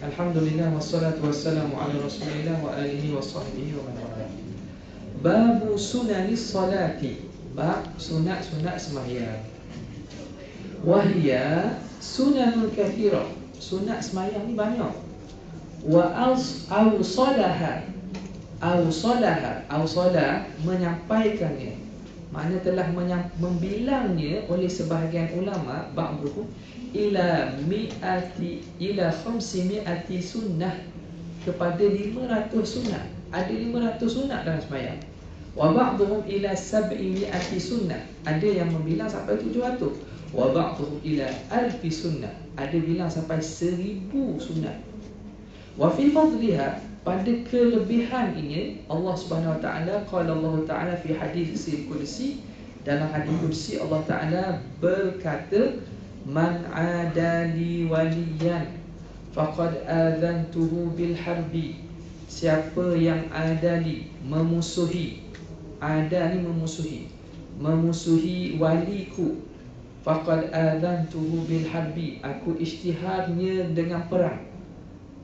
Alhamdulillah wassalatu wassalamu ala Rasulillah wa alihi wa sahbihi wa man wala. Babu sunanis salati, bab sunat-sunat sembahyang. Wahia sunanul kathirah, sunat sembahyang ni banyak. Wa awsalaha, awsalah menyampaikannya, makna telah membilangnya oleh sebahagian ulama, ba'duhum ila 500 sunnah, kepada 500 sunat. Ada 500 sunat dalam sembahyang. Wa ba'duhum ila 700 sunnah, ada yang membilang sampai 700. Wa ba'duhum ila 1000 sunnah, ada bilang sampai 1000 sunat. Wa fi fadliha, pada kelebihan ini Allah Subhanahu wa taala, qala Allah taala fi hadis qudsi, dalam hadis qudsi Allah taala berkata, man adali waliyan faqad adzantuhu bil harbi, siapa yang adali, memusuhi, adali memusuhi waliku, faqad adzantuhu bil harbi, aku isytiharnya dengan perang,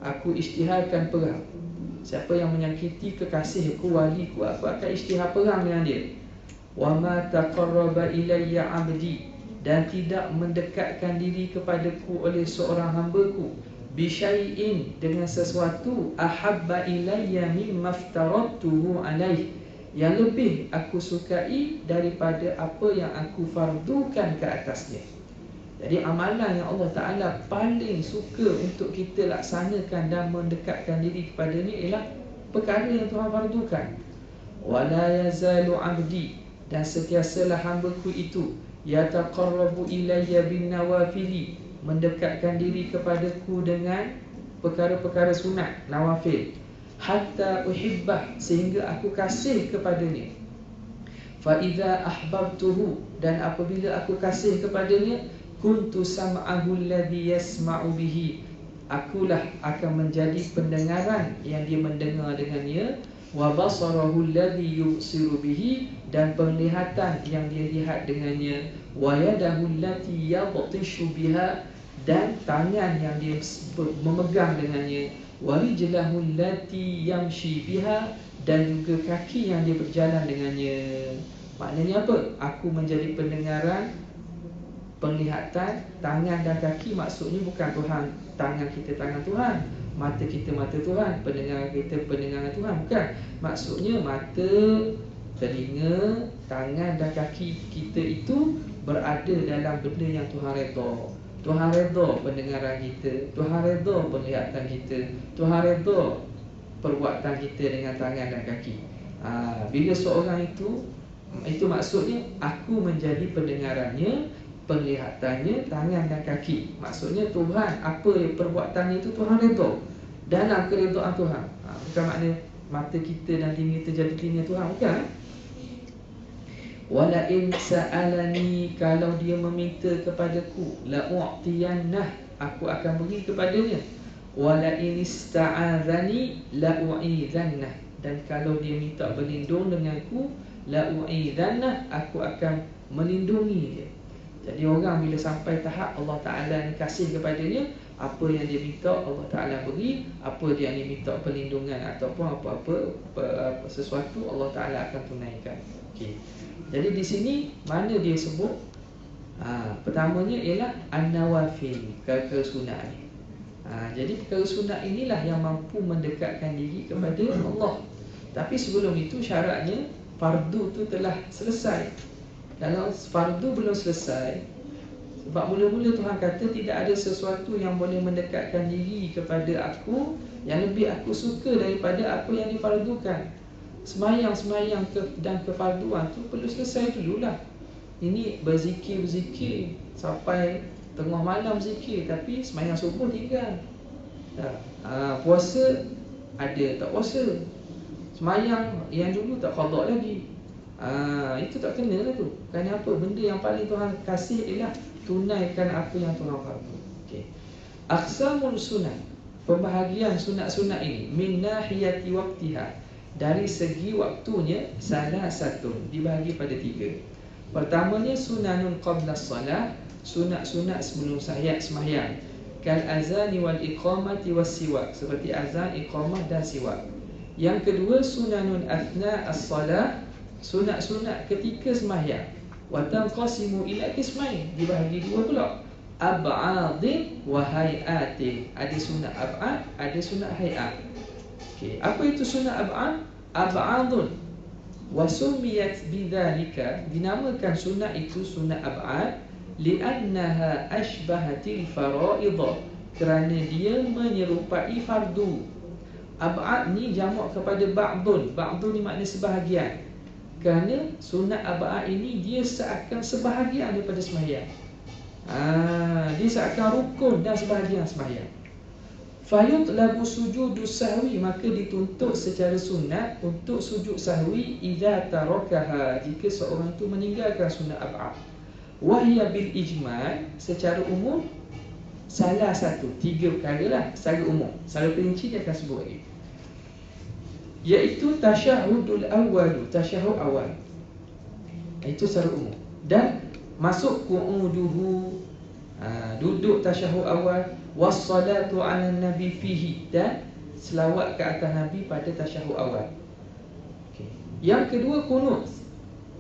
aku isytiharkan perang. Siapa yang menyakiti kekasihku, waliku, aku akan isytihar perang dengan dia. Wa ma taqarraba ilayya 'abdi, dan tidak mendekatkan diri kepadaku oleh seorang hambaku, bisyai'in, dengan sesuatu, ahabba ilayya mimma aftaradtuhu alaih, yang lebih aku sukai daripada apa yang aku fardukan ke atasnya. Jadi amalan yang Allah Ta'ala paling suka untuk kita laksanakan dan mendekatkan diri kepadanya ialah perkara yang Tuhan fardukan. Wala yazalu 'abdi, dan sentiasalah hambaku itu, yataqarrabu ilayya bin nawafili, mendekatkan diri kepadaku dengan perkara-perkara sunat, nawafil, hatta uhibbah, sehingga aku kasih kepadanya. Fa idza ahbabtuhu, dan apabila aku kasih kepadanya, kuntu sam'ahu alladhi yasma'u bihi, akulah akan menjadi pendengaran yang dia mendengar dengannya, wa basarahu alladhi yubsiru bihi, dan penglihatan yang dia lihat dengannya, wa yadahu allati yabtishu biha, dan tangan yang dia memegang dengannya, wa rijlahu allati yamshi biha, dan juga kaki yang dia berjalan dengannya. Maknanya apa? Aku menjadi pendengaran, penglihatan, tangan dan kaki. Maksudnya bukan Tuhan, tangan kita tangan Tuhan, mata kita mata Tuhan, pendengaran kita pendengaran Tuhan, bukan. Maksudnya mata, telinga, tangan dan kaki kita itu berada dalam benda yang Tuhan redha. Tuhan redha pendengaran kita, Tuhan redha penglihatan kita, Tuhan redha perbuatan kita dengan tangan dan kaki. Bila seorang itu maksudnya aku menjadi pendengarannya, penglihatannya, tangan dan kaki. Maksudnya Tuhan, apa yang perbuatannya itu Tuhan redha, dalam keredaan Tuhan. Bukan makna mata kita dan telinga kita jadi telinga Tuhan, bukan. Wala in sa'alani, kalau dia meminta kepadaku, la u'tiyannah, aku akan beri kepadanya. Wala in ista'adzani la u'idhannah, dan kalau dia minta berlindung denganku, la u'idhannah, aku akan melindungi dia. Jadi orang bila sampai tahap Allah Ta'ala ni kasih kepadanya, apa yang dia minta Allah Ta'ala beri, apa dia ni minta perlindungan ataupun apa-apa sesuatu, Allah Ta'ala akan tunaikan. Okey. Jadi di sini mana dia sebut? Pertamanya ialah an-nawafil, perkara sunat ni. Jadi perkara sunat inilah yang mampu mendekatkan diri kepada Allah. Tapi sebelum itu syaratnya fardu tu telah selesai. Kalau fardu belum selesai, sebab mula-mula Tuhan kata tidak ada sesuatu yang boleh mendekatkan diri kepada aku yang lebih aku suka daripada apa yang difardukan. Semayang dan kefarduan tu perlu selesai dululah. Ini berzikir sampai tengah malam zikir, tapi semayang subuh tinggal. Puasa ada tak puasa, semayang yang dulu tak qada lagi. Itu tak kena lah tu. Kerana apa? Benda yang paling Tuhan kasih ialah tunaikan apa yang Tuhan fardu. Okey. Aqsamul sunat, pembahagian sunat-sunat ini, min nahiyati waqtiha, dari segi waktunya, salah satu dibahagi pada 3. Pertamanya sunanun qabla salah, sunat-sunat sebelum sembahyang. kal azani wal iqamati was siwak, seperti azan, iqamah dan siwak. Yang kedua, sunanun athna as-salah, sunat-sunat ketika sembahyang. Wa tanqasimu ila qismain, dibahagi dua pula, ab'adin wa hay'atin. Ada sunat ab'ad, ada sunat hay'at. Okey, apa itu sunat ab'ad? Ab'adun wa sumiyat bidzalika, dinamakan sunat itu sunat ab'ad li'annaha ashbahatil fara'idha, kerana dia menyerupai fardu. Ab'ad ni jamak kepada ba'dun. Ba'dun ni makna sebahagian. Kerana sunat ab'ad ini dia seakan sebahagian daripada sembahyang. Dia seakan rukun dan sebahagian sembahyang. Fayutlabu sujudus sahwi, maka dituntut secara sunat untuk sujud sahwi idza tarakaha, jika seorang tu meninggalkan sunat ab'ad. Wahya bil ijma', secara umum salah satu, tiga perkara lah secara umum. Secara perinci dia akan sebut lagi, iaitu tasyahudul awal, tasyahud awal, itu secara umum. Dan masuk qu'uduhu, duduk tasyahud awal, wassalatu ala nabi fihi, dan selawat ke atas Nabi pada tasyahud awal. Okay. Yang kedua, kunut.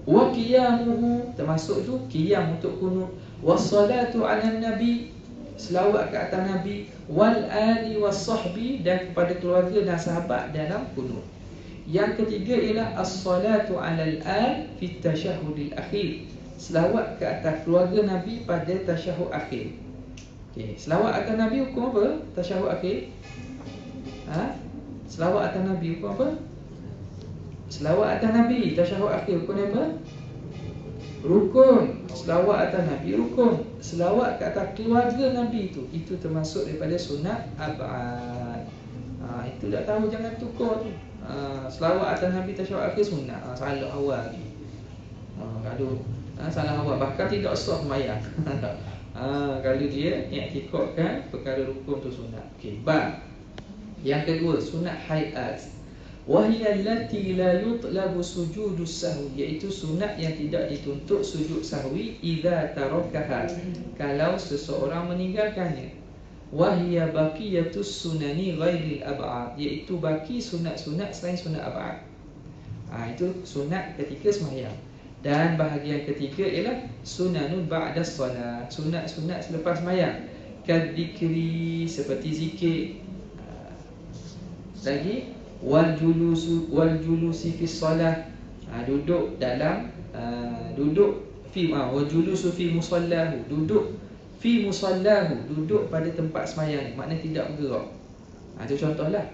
Wa qiyamuhu, termasuk tu qiyam untuk kunut. Wassalatu ala nabi, selawat ke atas Nabi. Wal ali was sahbi, dan kepada keluarga dan sahabat dalam kunut. Yang ketiga ialah as-salatu ala al-al fi tasyahudil akhir, selawat ke atas keluarga Nabi pada tasyahud akhir. Okey, selawat atas Nabi hukum apa? Tasyahud akhir. Selawat atas Nabi hukum apa? Selawat atas Nabi tasyahud akhir hukum apa? Rukun. Selawat atas Nabi rukun. Selawat ke atas keluarga Nabi itu termasuk daripada sunat ab'ad. Itu dah tahu, jangan tukar tu. Selawat atas Nabi tasyahud akhir sunat. Salah awal lagi. Gaduh. Salah awal, bahkan tidak sah sembahyang. Kalau dia i'tikadkan perkara rukun tu sunat. Okey, bab yang kedua, sunat hayat. Wahia allati la yutlabu sujudus sahwi, iaitu sunat yang tidak dituntut sujud sahwi idza tarakaha, kalau seseorang meninggalkannya. Wahia baqiyatus sunani ghairil ab'ad, iaitu baki sunat-sunat selain sunat ab'ad. Itu sunat ketika sembahyang. Dan bahagian ketiga ialah sunanun ba'da salat, sunat-sunat selepas sembahyang. Kadzikri, seperti zikir. Lagi wal julusi fi salat, duduk dalam duduk fi wal julusu fi musallahu, duduk fi musallahu, duduk pada tempat sembahyang, maknanya tidak bergerak. Itu contohlah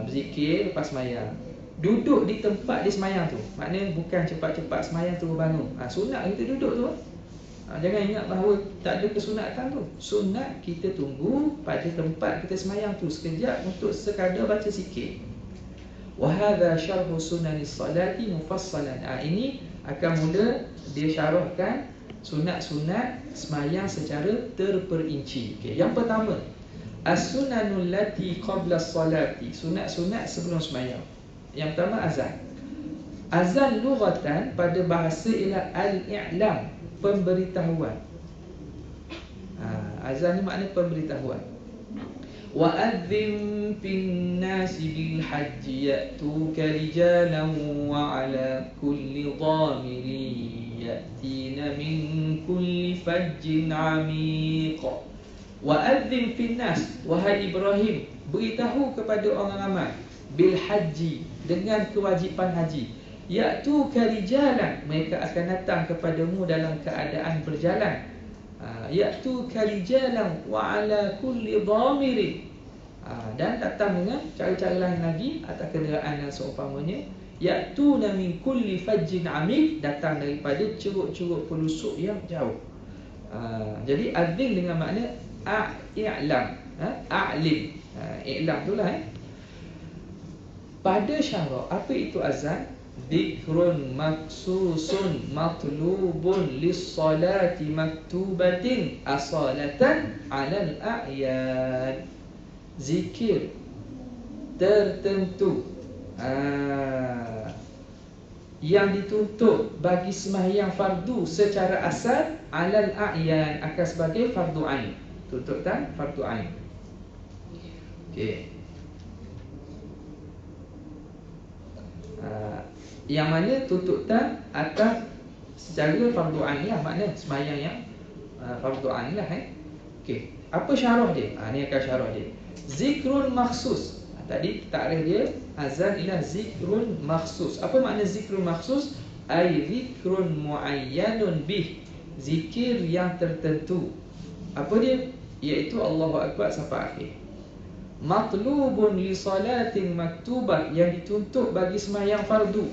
berzikir lepas sembahyang. Duduk di tempat di sembahyang tu, maknanya bukan cepat-cepat sembahyang tu bangun. Sunat kita duduk tu. Jangan ingat bahawa tak ada kesunatan tu. Sunat kita tunggu pada tempat kita sembahyang tu sekejap untuk sekadar baca zikir. Wa hadza syarhu sunanis salati mufassalan. Ini akan mula dia syarahkan sunat-sunat sembahyang secara terperinci. Okey, yang pertama, as-sunanul lati qabla as-salati, sunat-sunat sebelum sembahyang. Yang pertama, azan. Azan lughatan pada bahasa ialah al-i'lam, pemberitahuan. Azan ni makna pemberitahuan. Wa adzim fin nasi bil hajji ya'tuka rijalan wa ala kulli dhamirin yatina min kulli fajjin 'amiq. Wa adzim fin nas, wahai Ibrahim, beritahu kepada orang ramai, bil haji, dengan kewajipan haji. Ya'tuka rijalan, mereka akan datang kepadamu dalam keadaan berjalan. Ya'tuka rijalan wa ala kulli dhamirin, dan datang dengan cara-cara lain lagi atas kenderaan dan seumpamanya. Ya'tuna min kulli fajjin 'amiq, datang daripada curug-curug pelusuk yang jauh. Jadi azim dengan makna i'lam, a'lim. I'lam itulah pada syarak. Apa itu azan? Dzikrun maksusun matlubun lis-salati maktubatin asalatan 'alal a'yan. Zikir tertentu yang dituntut bagi sembahyang fardu secara asal, 'alal a'yan, akan sebagai fardu ain. Tuntutan fardu ain. Okey. Yang mana tuntutan atas secara fardu ain lah, makna sembahyang yang fardu ain lah. Okey. Apa syarah dia? Ni akan syarah dia. Zikrun makhsus. Tadi takrif dia azan ialah zikrun makhsus. Apa makna zikrun makhsus? Ai zikrun muayyanun bih. Zikir yang tertentu. Apa dia? Iaitu Allahu Akbar sampai akhir. Matlubun li salatin maktubah, yang dituntut bagi sembahyang fardu.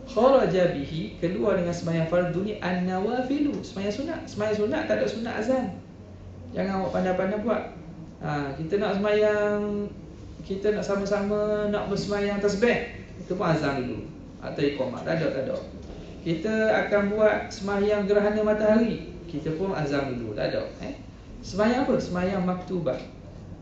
Kharaja bihi, keluar dengan sembahyang fardu ni an-nawafilu, sembahyang sunat. Sembahyang sunat tak ada sunat azan. Jangan awak pandai-pandai buat. Kita nak sembahyang, kita nak sama-sama nak bersembahyang tasbih, kita pun azan dulu atau iqamah. Tak ada. Kita akan buat sembahyang gerhana matahari, kita pun azan dulu. Tak ada. Sembahyang apa? Sembahyang maktubah.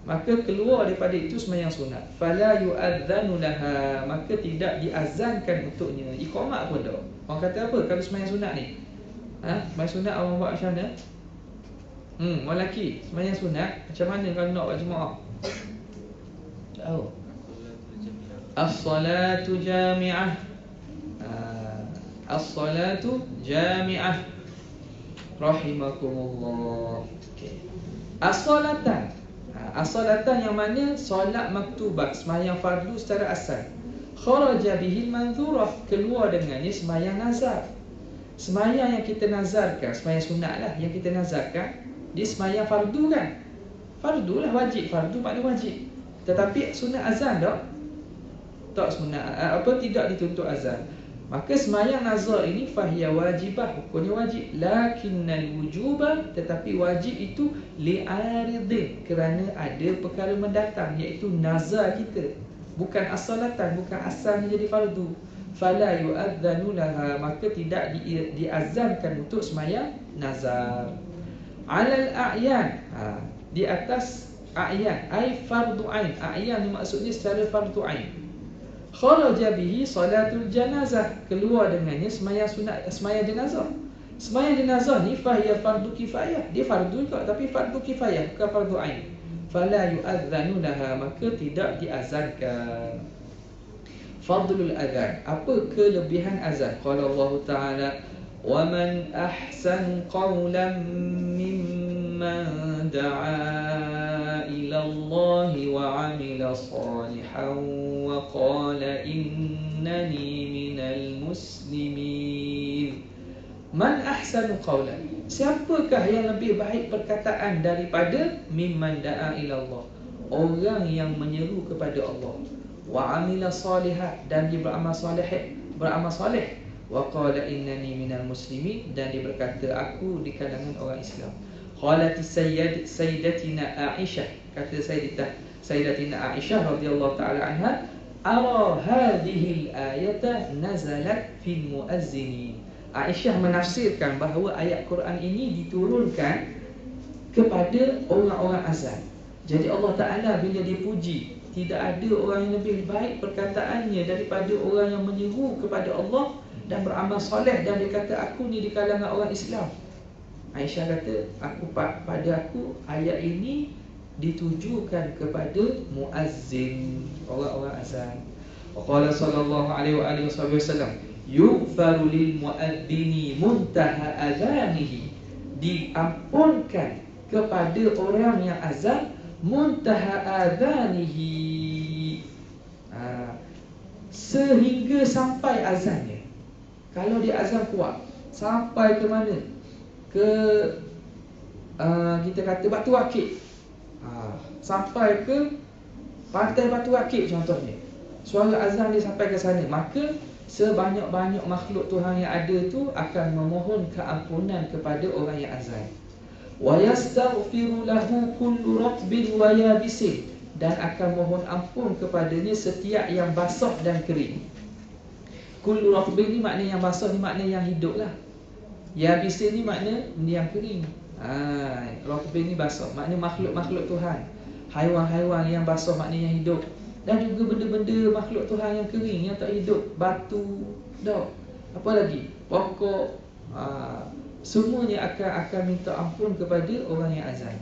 Maka keluar daripada itu sembahyang sunat. Fala yu'adzanu laha, maka tidak diazankan untuknya. Iqamah pun tak. Orang kata apa kalau sembahyang sunat ni? Sembahyang sunat orang buat macam mana? Orang lelaki sembahyang sunat macam mana kalau nak buat jemaah? Tahu. As-salatu jami'ah. As-salatu jami'ah. Rahimakumullah. Okey. As-salatan. As-salatan yang mana solat maktubah, sembahyang fardu secara asal. Kharaja bihil manzurah, keluar dengannya sembahyang nazar. Sembahyang yang kita nazarkan, sembahyang sunat lah yang kita nazarkan, dia sembahyang fardu kan? Fardu lah, wajib. Fardu makna wajib. Tetapi sunat azan tak sunat, tidak dituntut azan. Maka sembahyang nazar ini fahiya wajibah, hukumnya wajib. Lakinnal wujuba, tetapi wajib itu li'aridin, kerana ada perkara mendatang, iaitu nazar kita. Bukan as-salatan, bukan asalnya jadi fardu. Fala yu'adzanu laha, maka tidak diazankan untuk sembahyang nazar. Alal a'yan, di atas a'yan, ai fardu ain. A'yan ni maksudnya secara fardu ain. Kharaja bihi salatul janazah, keluar dengannya sembahyang sunat, sembahyang jenazah. Sembahyang jenazah ni fahiya fardu kifayah, dia fardu juga tapi fardu kifayah, bukan fardu ain. Fala yu'adzanu laha, maka tidak diazankan. Fadlul adzan, apa kelebihan azan? Qala Allah Ta'ala, wa man ahsanu qawlan mimman da'a ila Allah wa 'amila salihan wa qala innani minal muslimin. Man ahsanu qawlan, siapakah yang lebih baik perkataan daripada mimman da'a ila Allah, orang yang menyeru kepada Allah, wa 'amila salihan, dan dia beramal saleh, wa qala innani minal muslimin, dan dia berkata aku di kalangan orang Islam. Qalat sayyidatina Aisyah, kata sayyidatina Aisyah radhiyallahu taala anha, ara hadhihi al-ayata nazalat fil muazzinin. Aisyah menafsirkan bahawa ayat Quran ini diturunkan kepada orang-orang azan. Jadi Allah Ta'ala bila dipuji, tidak ada orang yang lebih baik perkataannya daripada orang yang menyeru kepada Allah dan beramal soleh, dan dia kata aku ni di kalangan orang Islam. Aisyah kata, pada aku ayat ini ditujukan kepada muazzin, orang-orang azan. Qala sallallahu alaihi wasallam, yughfaru lil muadzini muntaha azanihi, diampunkan kepada orang yang azan muntaha azanihi, sehingga sampai azannya. Kalau dia azan kuat, sampai ke mana? Ke kita kata Batu Akik, sampai ke pantai Batu Akik contohnya, suara azan dia sampai ke sana, maka sebanyak-banyak makhluk Tuhan yang ada tu akan memohon keampunan kepada orang yang azan. Wa yastaghfiru lahu kullu ratbin wa yabisin, dan akan mohon ampun kepadanya setiap yang basah dan kering. Kullu ratbin ni makna yang basah ni makna yang hidup lah. Yabisin ni makna yang kering. Ratbin ni basah, makna makhluk-makhluk Tuhan. Haiwan-haiwan yang basah makna yang hidup. Dan juga benda-benda makhluk Tuhan yang kering, yang tak hidup. Batu, apa lagi? Pokok, semuanya akan minta ampun kepada orang yang azan.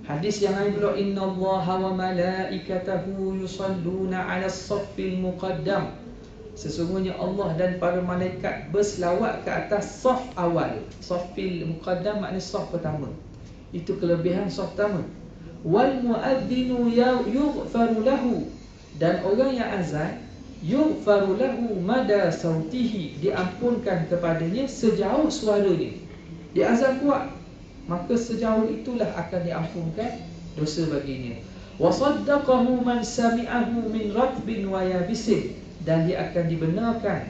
Hadis yang lain pula, innallaha wa malaikatahu yusalluna 'alas saffil muqaddam. Sesungguhnya Allah dan para malaikat berselawat ke atas saf awal. Saffil muqaddam maknanya saf pertama. Itu kelebihan saf pertama. Wal muadzinu yughfaru lahu, dan orang yang azan yughfaru lahu mada sautihi, diampunkan kepadanya sejauh suaranya. Dia azan kuat, maka sejauh itulah akan diampunkan dosa baginya. Wa saddaqahu man sami'ahu min ratbin wa yabisin, dan dia akan dibenarkan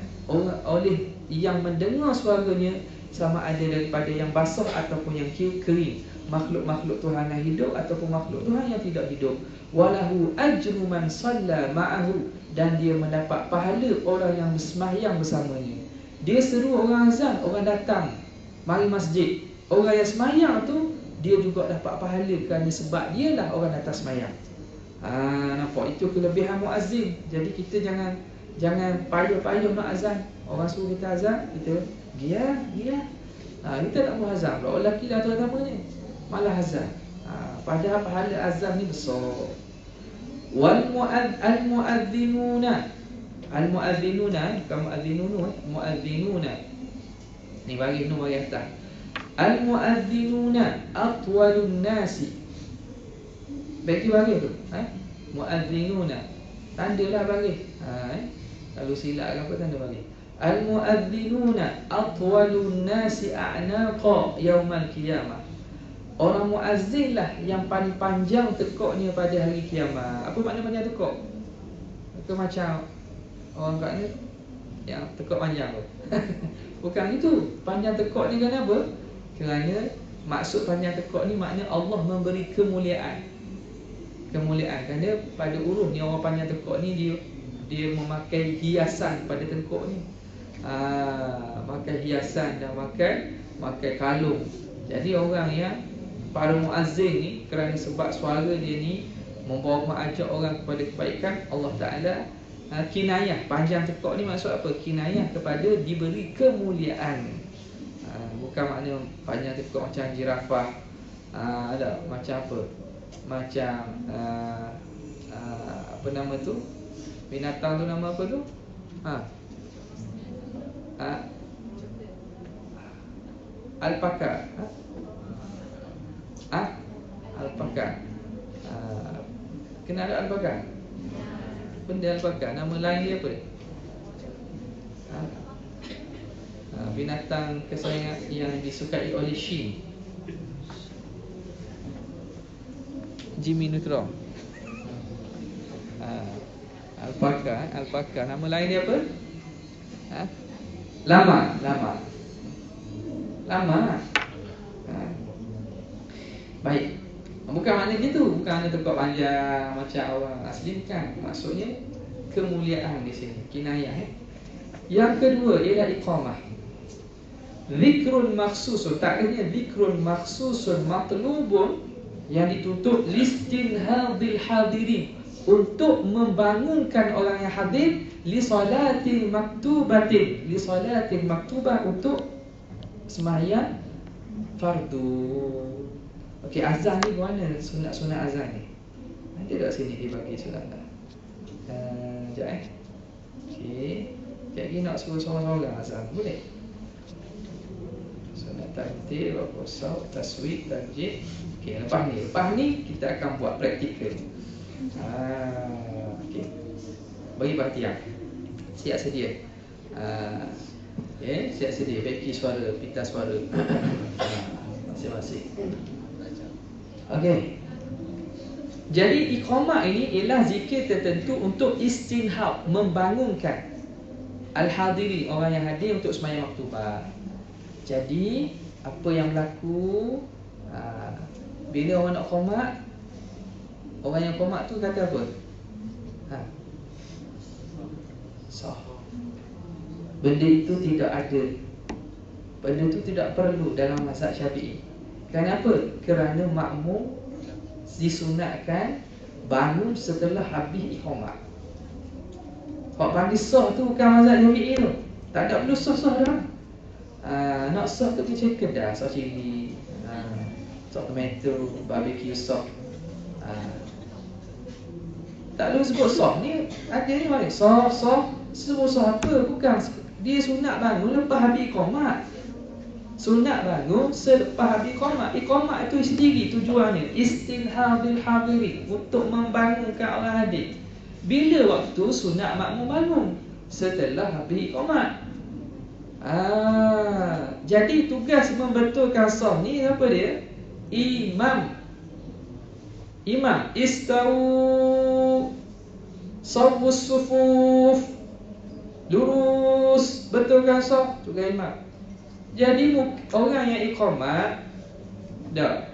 oleh yang mendengar suaranya, sama ada daripada yang basah ataupun yang kering, makhluk-makhluk Tuhan yang hidup ataupun makhluk Tuhan yang tidak hidup. Walahu ajru man salla ma'ahu, dan dia mendapat pahala orang yang bersembahyang bersamanya. Dia seru orang azan, orang datang mari masjid, orang yang sembahyang tu dia juga dapat pahala kerana sebab dialah orang datang sembahyang. Nampak, itu kelebihan muazzin. Jadi kita jangan payah-payah nak azan. Orang suruh kita azan, kita giat. Kita tak mau azan pula. Orang lelaki dah terutama ni malah azan. Padahal pahala azan ni besar. Wal muadzinuna, bukan muadzinuna. Ni bagi nombor yang atas. Al muadzinuna atwalun nasi. Bagi tu. Muadzinuna. Tandalah bagi. Kalau silap apa tanda bagi. Al muadzinuna atwalun nasi a'naqa yaumal qiyamah. Orang muazzin lah yang paling panjang tekuknya pada hari kiamat. Apa makna panjang tekuk? Itu macam orang kat ni yang tekuk panjang tu. Bukan itu. Panjang tekuk ni kerana apa? Kerana maksud panjang tekuk ni makna Allah memberi kemuliaan. Kerana pada urus ni orang panjang tekuk ni dia memakai hiasan pada tekuk ni. Makai hiasan dan makai kalung. Jadi orang yang para muazzin ni, kerana sebab suara dia ni membawa mengajak orang kepada kebaikan, Allah Ta'ala kinayah. Panjang tekuk ni maksud apa? Kinayah kepada diberi kemuliaan. Bukan makna panjang tekuk macam jirafah. Ada macam apa? Macam apa nama tu? Binatang tu nama apa tu? Alpaka. Alpaka. Kenal ada alpaka? Benda alpaka, nama lain dia apa? Binatang kesayangan yang disukai oleh Shin, Jimmy Neutron. Alpaka. Nama lain dia apa? Lama. Baik. Bukan makna gitu, bukan makna tekuk panjang macam orang asli, bukan. Maksudnya kemuliaan di sini, kinayah. Yang kedua ialah iqamah. Zikrun maksusun, takrifnya zikrun maksusun matlubun, yang dituntut listinhadil hadirin, untuk membangunkan orang yang hadir, li salatin maktubatin, untuk sembahyang fardu. Okey, azan ni mana sunat-sunat azan ni? Nanti dekat sini dia bagi sunat dah. Sekejap Okey. Sekejap lagi nak suruh seorang-seorang azan, boleh? Sunat tartib, saut, taswid, tarjih. Okey, lepas ni kita akan buat praktikal. Okey. Bagi perhatian. Siap sedia. Siap sedia. Beki suara, pita suara. Masing-masing. Okey. Jadi iqamah ini ialah zikir tertentu untuk istinhab, membangunkan al-hadiri, orang yang hadir untuk sembahyang maktubah. Jadi apa yang berlaku bila orang nak qomat, orang yang qomat tu kata apa? Sah. Benda itu tidak ada. Benda itu tidak perlu dalam mazhab Syafi'i. Kenapa? Kerana makmum disunatkan bangun setelah habis iqamah. Kalau panggil sah tu bukan mazhab Syafi'i tu. Tak ada perlu sah-sah dah. Nak sah tu kita dah sah cili. Sop tomato, barbecue sauce. Tak perlu sebut sos ni, ada ni balik. Sos sebut sos apa? Bukan, dia sunat bangun lepas habis iqamah. Sunat bangun selepas habis iqamah. Iqamah itu sendiri tujuannya istinhadil hadirin, untuk membangunkan orang hadir. Bila waktu sunat makmum bangun? Setelah habis iqamah. Jadi tugas membetulkan sos ni apa dia? Imam istau sawus sufuf, lurus, betulkan saf, tugas imam. Jadi orang yang iqamat dah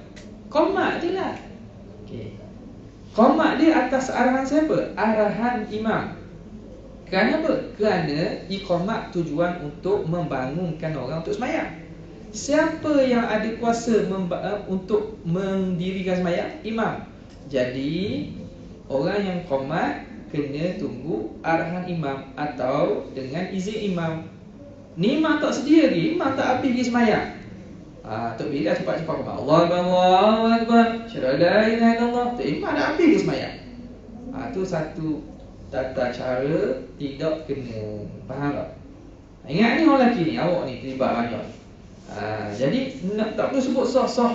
qomat je lah. Okey. Qomat dia atas arahan siapa? Arahan imam. Kenapa? Kerana iqamat tujuan untuk membangunkan orang untuk sembahyang. Siapa yang ada kuasa untuk mendirikan sembahyang? Imam. Jadi orang yang qomat kena tunggu arahan imam atau dengan izin imam. Ni imam tak sedia lagi, imam tak habis pergi sembahyang. Tok bila cepat-cepat qomat. Allahu Akbar, Allahu Akbar. Syada la ilaha illallah. Tok imam dah habis pergi sembahyang. Tu satu tata cara tidak kena. Faham tak? Ingat ni orang lelaki ni, awak ni terlibat banyak. Jadi tak perlu sebut sah-sah,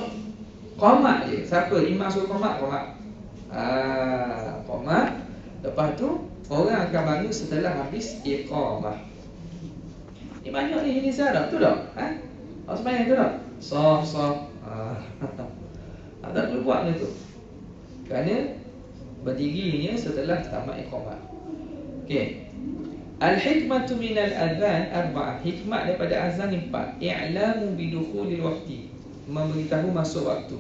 qomat je. Siapa imam suruh qomat. Qomat. Lepas tu orang akan bangun setelah habis iqamah. Ni banyak ni jenis Arab tu tak? Awak sembahyang tu tak? Sah. Tak perlu buat benda tu, kerana berdirinya setelah tamat iqamah. Okey. Al-hikmatu minal adhan arba'ah. Hikmat daripada azan 4. I'lamu bidukhulil waqti, memberitahu masuk waktu.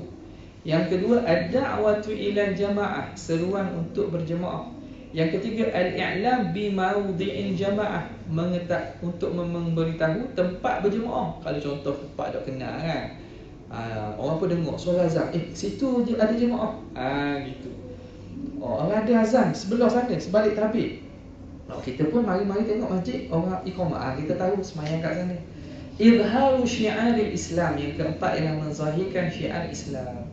Yang kedua, ad-da'watu ila jamaah, seruan untuk berjemaah. Yang ketiga, al-i'lam bi mawdi'il jamaah, untuk memberitahu tempat berjemaah. Kalau contoh tempat tak kenal kan, orang pun dengar suara azan, situ ada jemaah, gitu. Orang ada azan sebelah sana, sebalik tabik. Kita pun mari-mari tengok masjid orang iqamah, kita tahu sembahyang kat sana. Izharu syiaril Islam. Yang keempat ialah menzahirkan syiar Islam.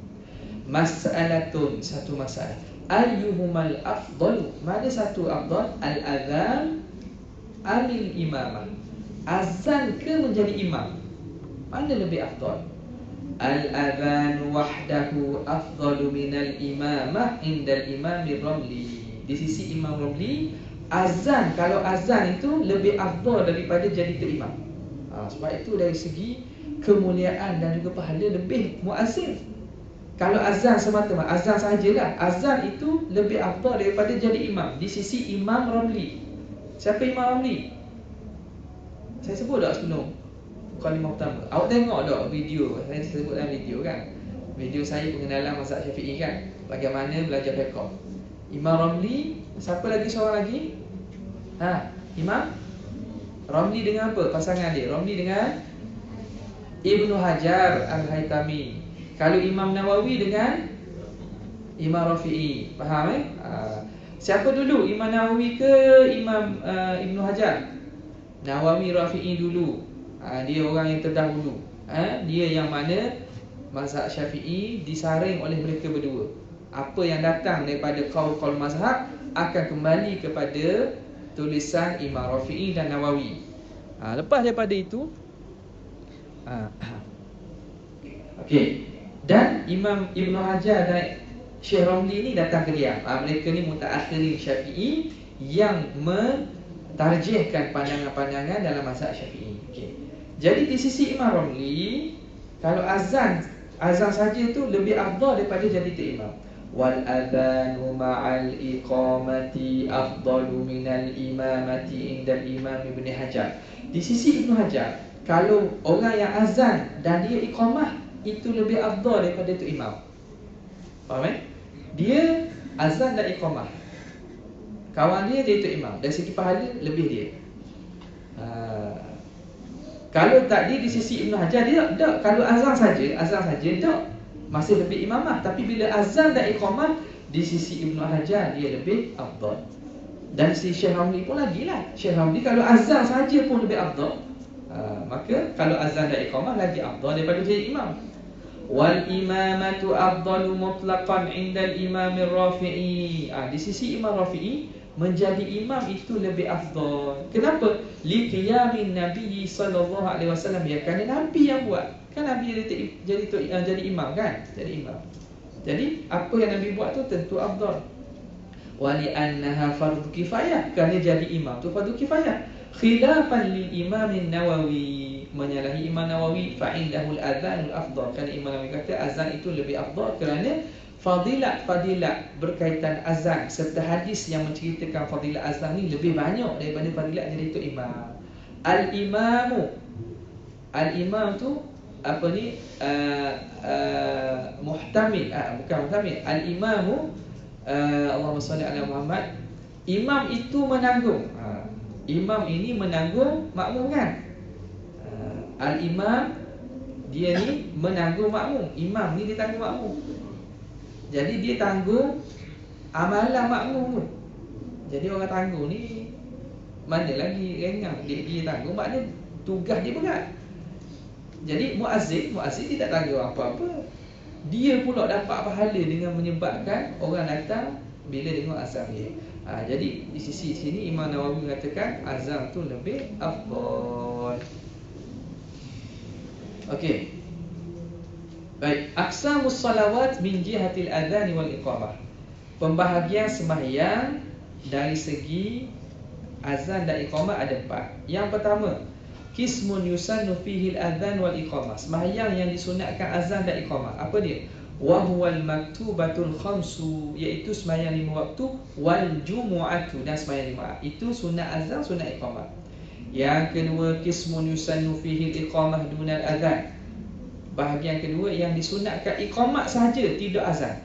Mas'alatun, satu masalah. Ayyuhumal afdal, mana satu afdal? Al-adhan amil imamah, azan ke menjadi imam? Mana lebih afdal? Al-adhan wahdahu afdalu minal imamah indal imamir Ramli. Di sisi Imam Ramli, azan, kalau azan itu lebih afdal daripada jadi imam. Sebab itu dari segi kemuliaan dan juga pahala lebih muazzin. Kalau azan semata-mata, azan sajalah, azan itu lebih afdal daripada jadi imam di sisi Imam Ramli. Siapa Imam Ramli? Saya sebut tak sebelum kalimah utama? Awak tengok tak video saya sebut dalam video kan? Video saya pengenalan mazhab Syafi'i kan? Bagaimana belajar fiqh. Imam Ramli, siapa lagi seorang lagi? Imam Ramli dengan apa pasangan dia? Ramli dengan Ibnu Hajar Al-Haytami. Kalau Imam Nawawi dengan Imam Rafi'i. Faham siapa dulu? Imam Nawawi ke Imam Ibnu Hajar? Nawawi Rafi'i dulu. Dia orang yang terdahulu. Dia yang mana mazhab Syafi'i disaring oleh mereka berdua. Apa yang datang daripada qaul mazhab akan kembali kepada tulisan Imam Rafi'i dan Nawawi. Lepas daripada itu, okey. Dan Imam Ibn Hajar dan Syekh Ramli ni datang ke Riyadh. Mereka ni mutaakhirin Syafi'i yang mentarjihkan pandangan-pandangan dalam mazhab Syafi'i. Okey. Jadi di sisi Imam Ramli, kalau azan saja itu lebih afdal daripada jadi imam. Wal adhanu ma'al iqamati afdalu minal imamati indal Imam Ibn Hajar. Di sisi Ibn Hajar, kalau orang yang azan dan dia iqamah, itu lebih afdal daripada itu imam. Faham Dia azan dan iqamah, kawan dia itu imam. Dari segi pahala lebih dia. Kalau tak, dia di sisi Ibn Hajar, dia tak. Kalau azan saja tak, masih lebih imamah. Tapi bila azan dan iqamah, di sisi Ibn Hajar dia lebih afdal. Dan si Syekh Ramli pun lagilah. Syekh Ramli kalau azan saja pun lebih afdal. Maka kalau azan dan iqamah lagi afdal daripada jadi imam. Wal imamatu afdalu mutlaqan 'inda al-imam ar-Rafi'i. Di sisi Imam Rafi'i, menjadi imam itu lebih afdal. Kenapa? Li qiyamin Nabi sallallahu alaihi wasallam, ya, kerana Nabi yang buat. Kan Nabi jadi imam kan? Jadi imam. Jadi apa yang Nabi buat tu tentu afdal. Wa li annaha fardhu kifayah, kerana jadi imam tu fardu kifayah. Khilafan lil Imam Nawawi, menyalahi Imam Nawawi, fa indahul adzanul afdal, kerana Imam Nawawi kata azan itu lebih afdal kerana fadilat berkaitan azan serta hadis yang menceritakan fadilat azan ni lebih banyak daripada fadilat jadi tu imam. Al-imam tu apa ni, muhtamil, bukan muhtamil. Al-imamu, Allahumma salli ala Muhammad. Imam itu menanggung. Imam ini menanggung makmum kan? Al-imam dia ni menanggung makmum. Imam ni dia tanggung makmum. Jadi dia tanggung amalan makmum pun. Jadi orang tanggung ni mana lagi ringan, dia tanggung, maknanya tugas dia berat. Jadi muazzin dia tak tanggung apa-apa. Dia pula dapat pahala dengan menyebabkan orang datang bila dengar azan dia. Jadi di sisi sini Imam Nawawi mengatakan azan tu lebih afdal. Okey. Baik, aqsamus salawat min jihatil adzan wal iqamah. Pembahagian sembahyang dari segi azan dan iqamah ada 4. Yang pertama, qismun yusannu fihi al-adzan wal iqamah. Sembahyang yang disunatkan azan dan iqamah. Apa dia? Wa huwal maktubatul khamsu, iaitu sembahyang 5 waktu, wal jumu'atu, dan sembahyang Jumaat. Itu sunat azan, sunat iqamah. Yang kedua, qismun yusannu fihi al-iqamah dunal adzan. Bahagian kedua yang disunatkan iqamat saja, tidak azan.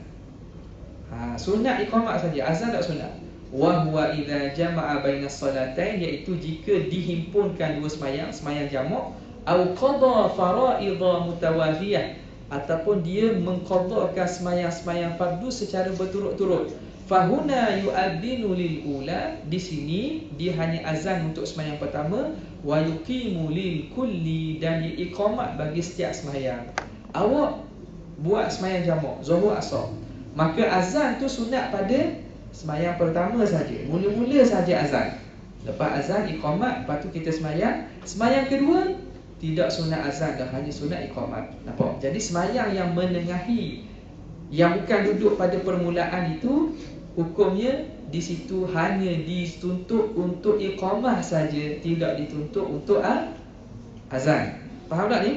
Sunat iqamat saja, azan tak sunat. Wa huwa idza jama'a bainas salatain, iaitu jika dihimpunkan dua sembahyang jamak, au qada faraidha mutawafiyah, ataupun dia mengqadakan sembahyang fardu secara berturut-turut. Fahuna yu'adzinu lil ula, di sini dia hanya azan untuk sembahyang pertama, wa yuqimu lil kulli, dan iqamat bagi setiap sembahyang. Awak buat sembahyang jamak Zuhur Asar, maka azan tu sunat pada sembahyang pertama saja, mula-mula saja azan. Lepas azan iqamat, lepas tu kita sembahyang. Sembahyang kedua tidak sunat azan, dah hanya sunat iqamat. Nampak? Jadi sembahyang yang menengahi, yang bukan duduk pada permulaan itu, hukumnya di situ hanya dituntut untuk iqamah saja, tidak dituntut untuk azan. Faham tak ni?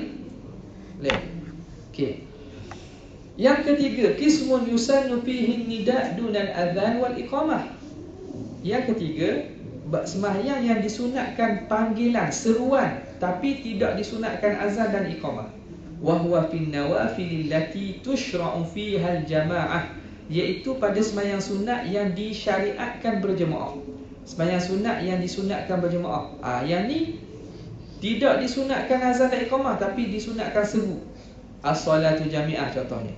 Boleh? Okey. Yang ketiga, qismun yusannu fihi nida' dunal adzan wal iqamah. Yang ketiga, sembahyang yang disunatkan panggilan, seruan, tapi tidak disunatkan azan dan iqamah. Wa huwa fin nawafil allati tushra'u fiha al-jama'ah, iaitu pada sembahyang sunat yang disyariatkan berjemaah. Sembahyang sunat yang disunatkan berjemaah. Yang ni tidak disunatkan azan dan iqamah, tapi disunatkan seru. As-salatu jami'ah contohnya.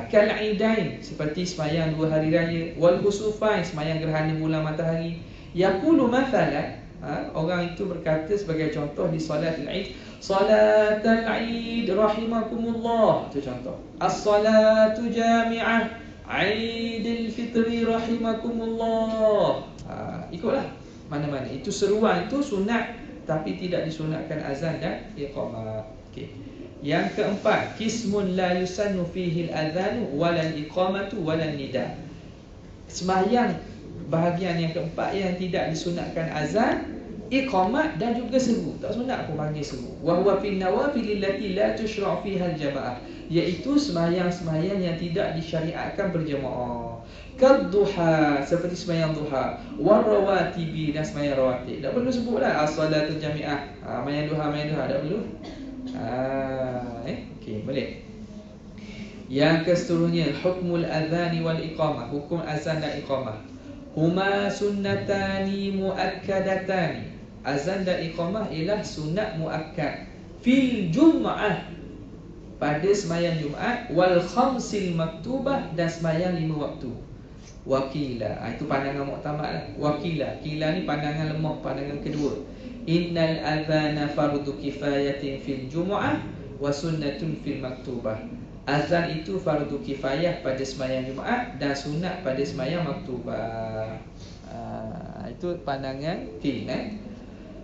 Kal-idain, seperti sembahyang 2 hari raya. Wal khusufain, sembahyang gerhana bulan matahari. Yaqulu mathalan, orang itu berkata sebagai contoh di salatul Id, salatul Id rahimakumullah, itu contoh. As-salatu jami'ah Aidil Fitri rahimakumullah. Ikutlah mana-mana. Itu seruan, itu sunat, tapi tidak disunatkan azan dan iqamah. Okey. Yang keempat, qismun la yusannu fihi al-adzanu wala al-iqamatu wala nida. Sembahyang bahagian yang keempat yang tidak disunatkan azan, iqamat dan juga seru. Tak sunat pun panggil seru. Wa huwa fin nawafil allati la tushra'u fiha al-jama'ah, iaitu sembahyang-sembahyang yang tidak disyariatkan berjemaah. Kadduha, seperti sembahyang duha, warawatibi, dan sembahyang rawatib. Tak perlu sebutlah as-salatu jami'ah, sembahyang duha tak perlu. Okey, boleh. Yang keseterusnya, hukmul adzani wal iqamah, hukum azan dan iqamah. Huma sunnatani muakkadatani. Azan dan iqamah ialah sunat muakkad. Fil jum'ah, pada sembahyang Jumaat, wal khamsil maktubah, dan sembahyang 5 waktu. Wakila, itu pandangan muktamad lah. Wakila, kila ni pandangan lemah, pandangan kedua. Innal adzana fardu kifayatin fil jumu'ah wa sunnatun fil maktubah. Azan itu fardu kifayah pada sembahyang Jumaat dan sunat pada sembahyang maktubah. Itu pandangan Qin.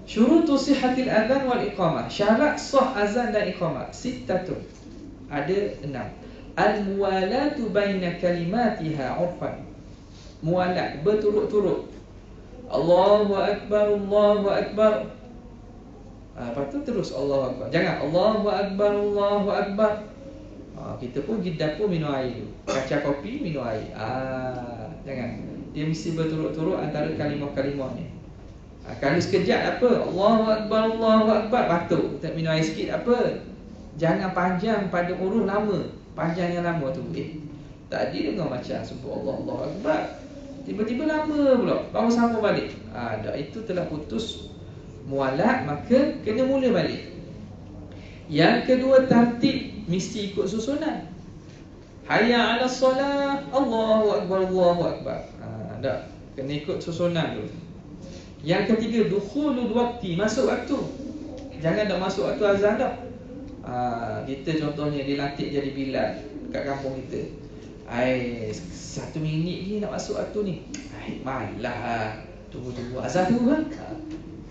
Syurutu sihhatil adzan wal iqamah. Syarat sah azan dan iqamah sittatun. Ada 6. Al-muwalatu baina kalimatiha 'urfan. Muwalat berturut-turut. Allahu akbar, Allahu akbar. Lepas tu terus Allahu akbar. Jangan Allahu akbar, Allahu akbar. Kita pun pergi dapur minum air dulu. Kaca kopi minum air. Jangan. Dia mesti berturut-turut antara kalimah-kalimah ni. Kalau sekejap apa? Allahu akbar, Allahu akbar, batuk. Kita minum air sikit apa? Jangan panjang pada huruf lama. Panjang yang lama tu. Tadi dengar macam sebut Allah, Allahu akbar. Tiba-tiba lama pula. Baru sambung balik. Dah itu telah putus mualat, maka kena mula balik. Yang kedua, tertib mesti ikut susunan. Hayya 'alas solah, Allahu akbar, Allahu akbar. Dah kena ikut susunan dulu. Yang ketiga, dukhulul waqti, masuk waktu. Jangan dah masuk waktu azan dah. Kita contohnya dilantik jadi Bilal kat kampung kita. 1 minit ni nak masuk waktu ni. Malah tunggu azan tu kan.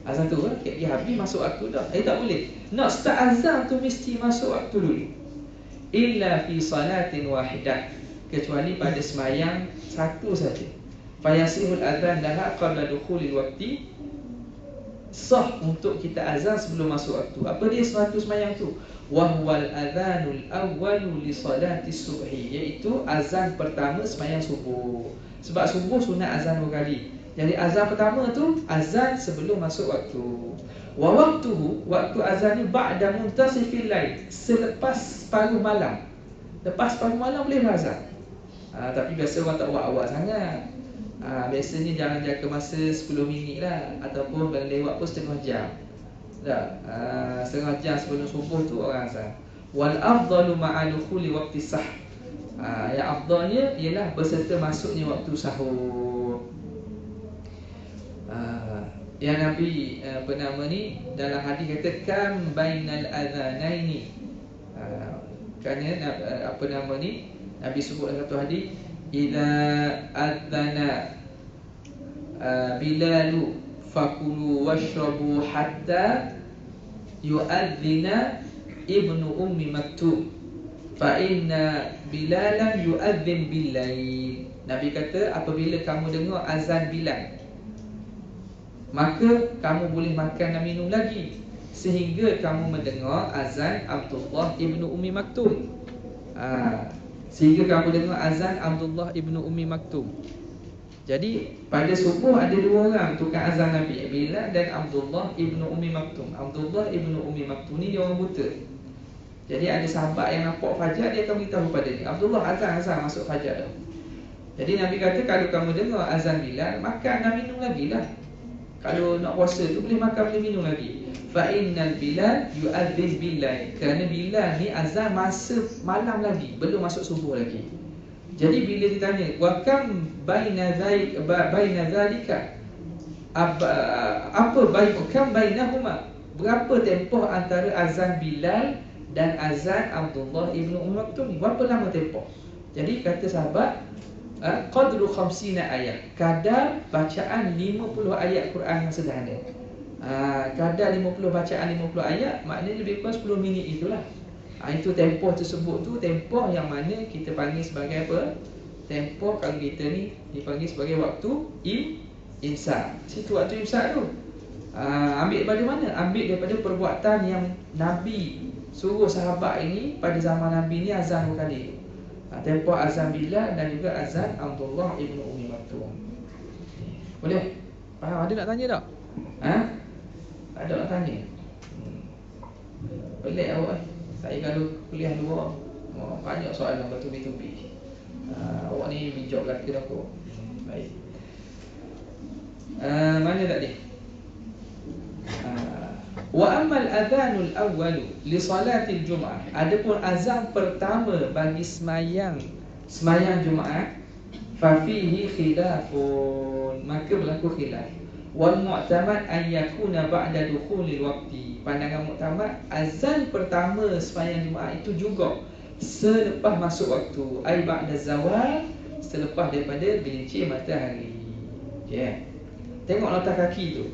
Azan tu kan dia habis masuk waktu dah. Tak boleh. Nak start azan tu mesti masuk waktu dulu. Illa fi salatin wahidah, kecuali pada sembahyang satu saja. Fayasihul adzan laha qabla dukhulil waqti. Sah untuk kita azan sebelum masuk waktu. Apa dia suatu sembahyang tu? Wa huwal adzanul awwalu li salati subhi, iaitu azan pertama sembahyang subuh. Sebab subuh sunat azan 2 kali. Jadi azan pertama tu azan sebelum masuk waktu. Wa waqtuhu, waktu azan ni ba'da muntasifil lail, selepas paruh malam. Lepas paruh malam boleh azan. Tapi biasa orang tak buat awal sangat. Biasanya jangan jaga masa 10 minit lah, ataupun kalau lewat pun setengah jam. Setengah jam sebelum subuh tu orang azan. Wal afdalu ma'a dukhuli waqti sah. Yang afdalnya ialah berserta masuknya waktu sahur. Yang Nabi dalam hadis kata kam bainal adzanaini. Kerana Nabi sebut dalam satu hadis, idza adzana Bilalu fakulu washrabu hatta yu'adzina ibnu ummi maktub fa inna Bilalan yu'adzin bil-lail. Nabi kata apabila kamu dengar azan Bilal, maka kamu boleh makan dan minum lagi sehingga kamu mendengar azan Abdullah ibnu Ummi Maktum. Sehingga kamu dengar azan Abdullah ibnu Ummi Maktum. Jadi pada subuh ada 2 orang tukang azan Nabi, Bilal dan Abdullah ibnu Ummi Maktum. Abdullah ibnu Ummi Maktum ni dia orang buta. Jadi ada sahabat yang nampak fajar, dia akan beritahu pada dia, Abdullah azan masuk fajar dah. Jadi Nabi kata kalau kamu dengar azan Bilal, makan dan minum lagi lah. Kalau nak puasa tu boleh makan boleh minum lagi. Fa innal Bilal yu'adzin bil-lail. Kerana Bilal ni azan masa malam lagi, belum masuk subuh lagi. Jadi bila ditanya wa kam baina zalika, apa kam bainahuma, berapa tempoh antara azan Bilal dan azan Abdullah ibnu Ummi Maktum ni, berapa lama tempoh? Jadi kata sahabat, qadru 50 ayat, kadar bacaan 50 ayat Quran yang sederhana. Kadar 50 bacaan 50 ayat, maknanya lebih kurang 10 minit itulah. Itu tempoh tersebut tu, tempoh yang mana kita panggil sebagai apa? Tempoh kalau kita ni dipanggil sebagai waktu imsak. Situ waktu imsak tu. Ambil daripada mana? Ambil daripada perbuatan yang Nabi suruh sahabat ini pada zaman Nabi ni azan 2 kali. Tempoh azan Bilal dan juga azan Abdullah ibnu Ummi Maktum. Boleh? Faham? Ada nak tanya tak? Ada nak tanya? Pelik awak. Saya kalau kuliah luar, banyak soalan bertubi-tubi. Awak ni bijak belaka aku. Baik. Mana tadi? Wa ammal adzanul awwalu li salatil Jumaah. Adapun azan pertama bagi sembahyang Jumaat, fa fihi khilafun, maka berlaku khilaf. Wal mu'tamad an yakuna ba'da dukhulil waqti. Pandangan muktamad, azan pertama sembahyang Jumaat itu juga selepas masuk waktu, ai ba'da zawal, selepas daripada gelincir matahari. Ya. Tengok letak kaki tu.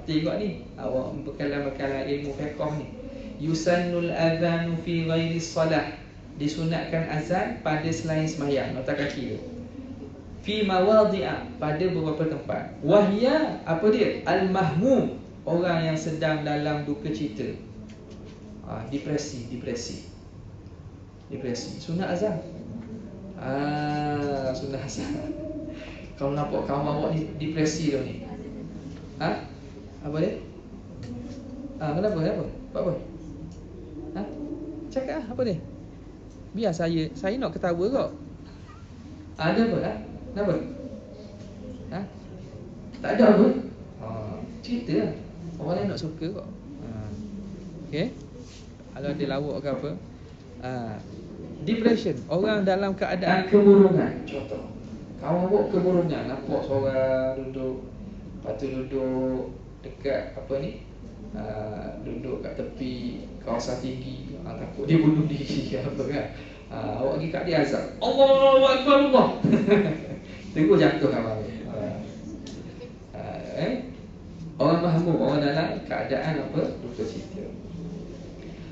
Tengok ni, awak bekalan ilmu fiqh ni. Yusannul adzanu fi ghairi salah. Disunatkan azan pada selain sembahyang. Letak kaki tu. Fi mawadhi'a, pada beberapa tempat. Wahya, apa dia? Al-mahmum, orang yang sedang dalam duka cita. Depresi. Sunat azan. Sunat azan. Kalau nampak kawan awak ni depresi dah ni. Apa dia? Kenapa? Apa? Cakap apa dia? Biar saya nak ketawa kok. Ada apa? Kenapa? Tak ada apa? Cerita lah. Orang lain nak suka kok. Okay. Kalau ada lawak ke apa. Depression, orang dalam keadaan kemurungan. Contoh, kawan awak kemurungan, nampak seorang duduk, lepas tu duduk dekat apa ni, duduk kat tepi kawasan tinggi, takut dia bunuh diri apa kan. Awak pergi kat dia azab, Allahu Akbar, Allah. Tengok jatuh kawan. Orang mahmum, orang dalam keadaan apa? Duka cita.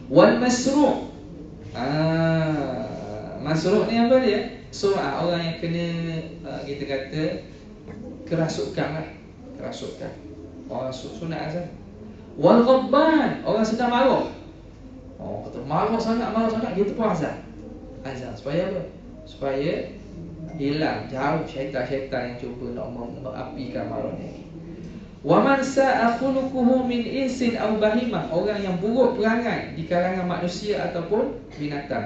Wal masru'. Masru' ni apa dia? Orang yang kena kita kata kerasukan lah. Kerasukan. Orang sunat azan. Wal ghadban, orang sedang marah. Kata marah sangat kita pun azan. Azan supaya apa? Supaya hilang, jauh syaitan-syaitan yang cuba nak mengapikan marah ni. Wa man sa'a khuluquhu min insin aw bahimah, orang yang buruk perangai di kalangan manusia ataupun binatang.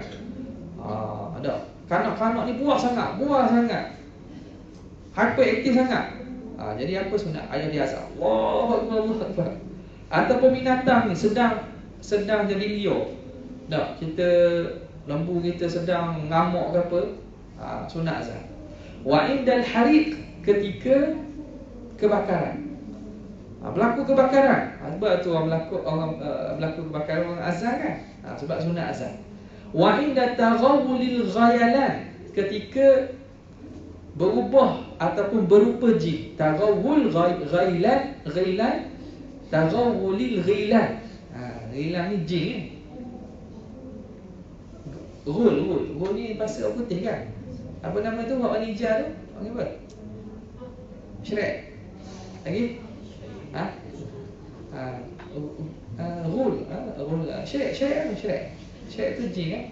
Ada kanak-kanak ni buah sangat. Hyperaktif sangat. Jadi apa sunat? Ayat dia azab. Allahu Akbar. Ataupun binatang ni sedang jadi liar. Kita lembu kita sedang ngamuk ke apa? Sunat azan. Wa indal hariq, ketika kebakaran. Berlaku kebakaran. Sebab tu orang berlaku kebakaran orang azan kan? Sebab sunat azan. Wa inda taghawulil ghayalan, ketika berubah ataupun berupa jin. Taghawul ghailan, taghawulil ghailan. Ghilan ni jin ni. Rul ni bahasa orang putih kan? Apa nama tu? Warna hijau tu? Panggil apa? Shrek. Lagi? Rul. Shrek tu jin kan?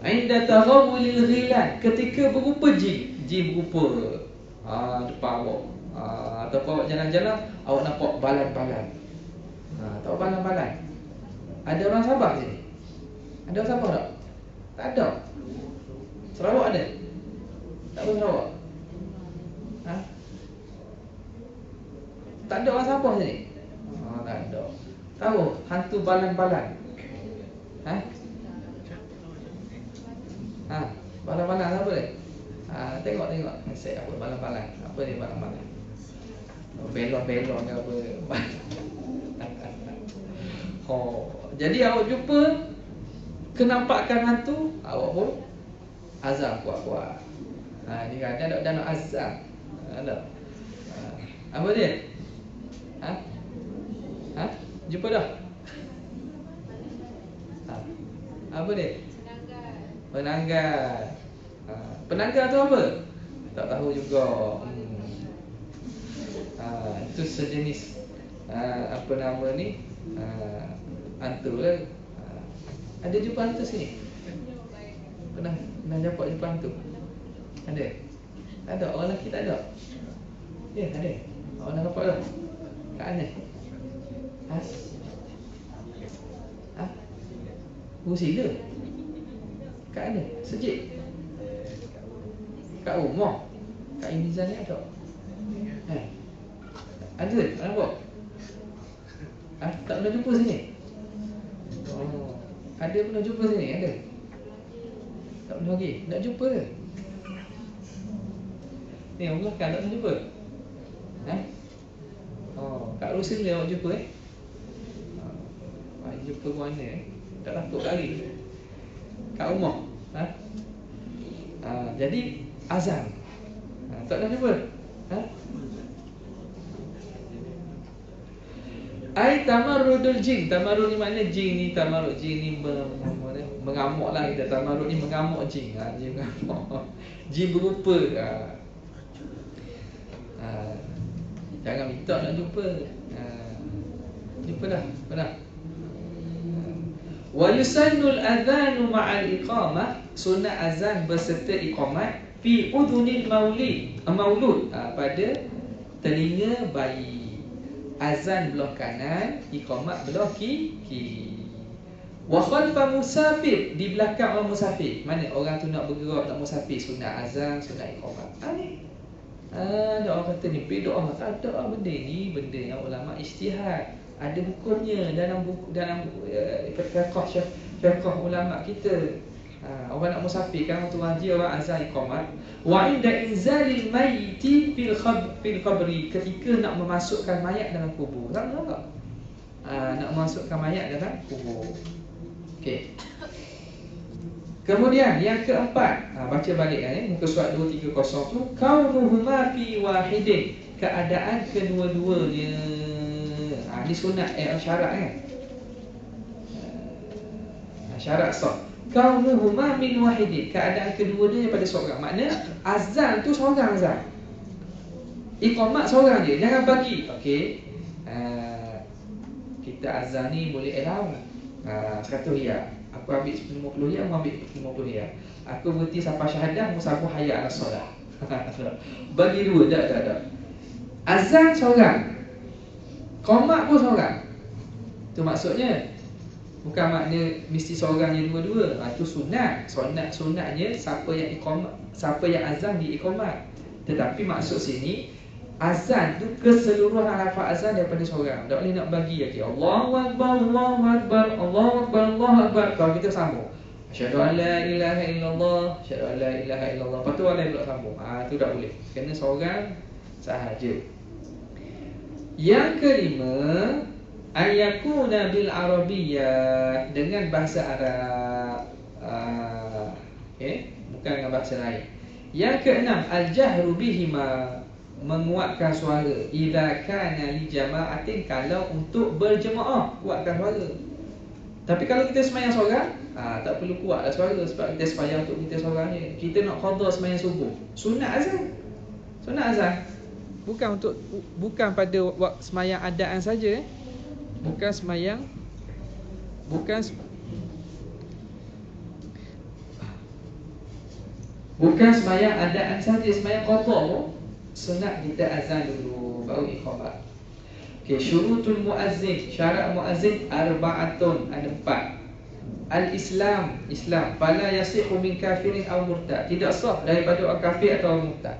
Inda taghawulil ghilan, ketika berupa jin berupa depan awak. Ataupun awak jalan-jalan, awak nampak balan-balan. Tahu balan-balan? Ada orang Sabah sini? Ada orang Sabah tak? Tak ada. Sarawak ada? Tak ada Sarawak? Tak ada orang Sabah sini? Tak ada. Tahu hantu balan-balan? Balan-balan apa dia? Tengok. Saya apa balan-balan? Apa dia balan-balan? Belon-belon ke apa? Jadi awak jumpa kenampakan hantu, awak pun azam kuat-kuat. Ni kadang dah nak azam. Apa dia? Jumpa dah? Apa dia? Penanggal. Penanggal tu apa? Tak tahu juga. Itu sejenis apa nama ni? Hantu lah. Ada jumpa hantu sini? Pernah jumpa hantu? Ada? Tak ada? Orang lelaki tak ada? Ya, ada. Orang nak nampak tak? Kat mana? Sila? Kat mana? Sejik? Kat rumah? Kat Inizan ni ada? Ada? Nampak? Tak pernah jumpa sini? Ada pernah jumpa sini? Ada? Tak pernah lagi? Nak jumpa ke? Ni orang belakang tak pernah jumpa? Kat Rusin dia awak jumpa jumpa mana tak takut lari kat rumah. Jadi azan. Tak ada jumpa. Ai tamarrudul jin. Tamarrud ni makna jin ni, tamarrud jin ni mengamuk lah kita. Tamarrud ni mengamuk jin. Jin mengamuk. Jin berupa. Jangan minta nak jumpa. Jumpa dah. Pernah. Wa yusannul adhanu ma'al iqamah. Sunnah azan berserta iqamat fi udhunil maulud, pada telinga bayi. Azan belah kanan, iqamat belah kiri. Wa khalfa musafir, di belakang orang musafir. Mana orang tu nak bergerak, nak musafir, sunat azan, sunat iqamat. Ada orang kata ni bid'ah. Tak ada benda ni, benda yang ulama ijtihad. Ada hukumnya dalam buku, dalam fiqh ulama kita. Orang nak musafir kan, waktu haji orang azan iqamat. Wa inda inzalil mayyiti fil qabri, ketika nak memasukkan mayat dalam kubur. Tak? Nak memasukkan mayat dalam kubur. Okey. Kemudian yang keempat, baca balik muka surat 230 tu, kaunuhuma fi wahidin, keadaan kedua-duanya. Ni sunat syarat kan. Syarat sah. Kaunuhuma min wahidin, keadaan kedua-duanya pada seorang. Makna azan tu seorang azan, iqamat seorang je, jangan bagi. Okey. Kita azan ni boleh allowance. 100 riyal. Aku ambil 50 riyal, aku ambil 50 riyal. Aku berhenti sampai syahadah, aku sambung hayat ala solat. Bagi dua, tak. Azan seorang, qomat pun seorang. Tu maksudnya. Bukan makna mesti seorang yang dua-dua. Itu sunat. Sunatnya siapa yang iqamat, siapa yang azan di iqamat. Tetapi maksud sini, azan tu keseluruhan lafaz azan daripada seorang. Tak boleh nak bagi lagi. Allahu akbar, Allahu akbar, Allahu akbar, Allahu akbar. Kalau kita sambung, asyhadu an la ilaha illallah, asyhadu an la ilaha illallah. Lepas tu orang lain pula sambung. Tu tak boleh. Kena seorang sahaja. Yang kelima, ayakuna bil arabiyyah, dengan bahasa Arab. Bukan dengan bahasa lain. Yang keenam, al-jahru bihima, menguatkan suara. Idza kana li jama'atin, kalau untuk berjemaah kuatkan suara. Tapi kalau kita sembahyang seorang, tak perlu kuatlah suara, sebab kita sembahyang untuk kita seorang je. Kita nak qada sembahyang subuh, sunat azan. Bukan pada waktu sembahyang adaan saja. Bukan sembahyang adaan saja, sembahyang qada pun sunat kita azan dulu baru iqamat. Okey, syurutul muazzin, syarat muazzin arba'atun, ada 4. Al-Islam, fala yasihu min kafirin aw murtad, tidak sah daripada orang kafir atau orang murtad.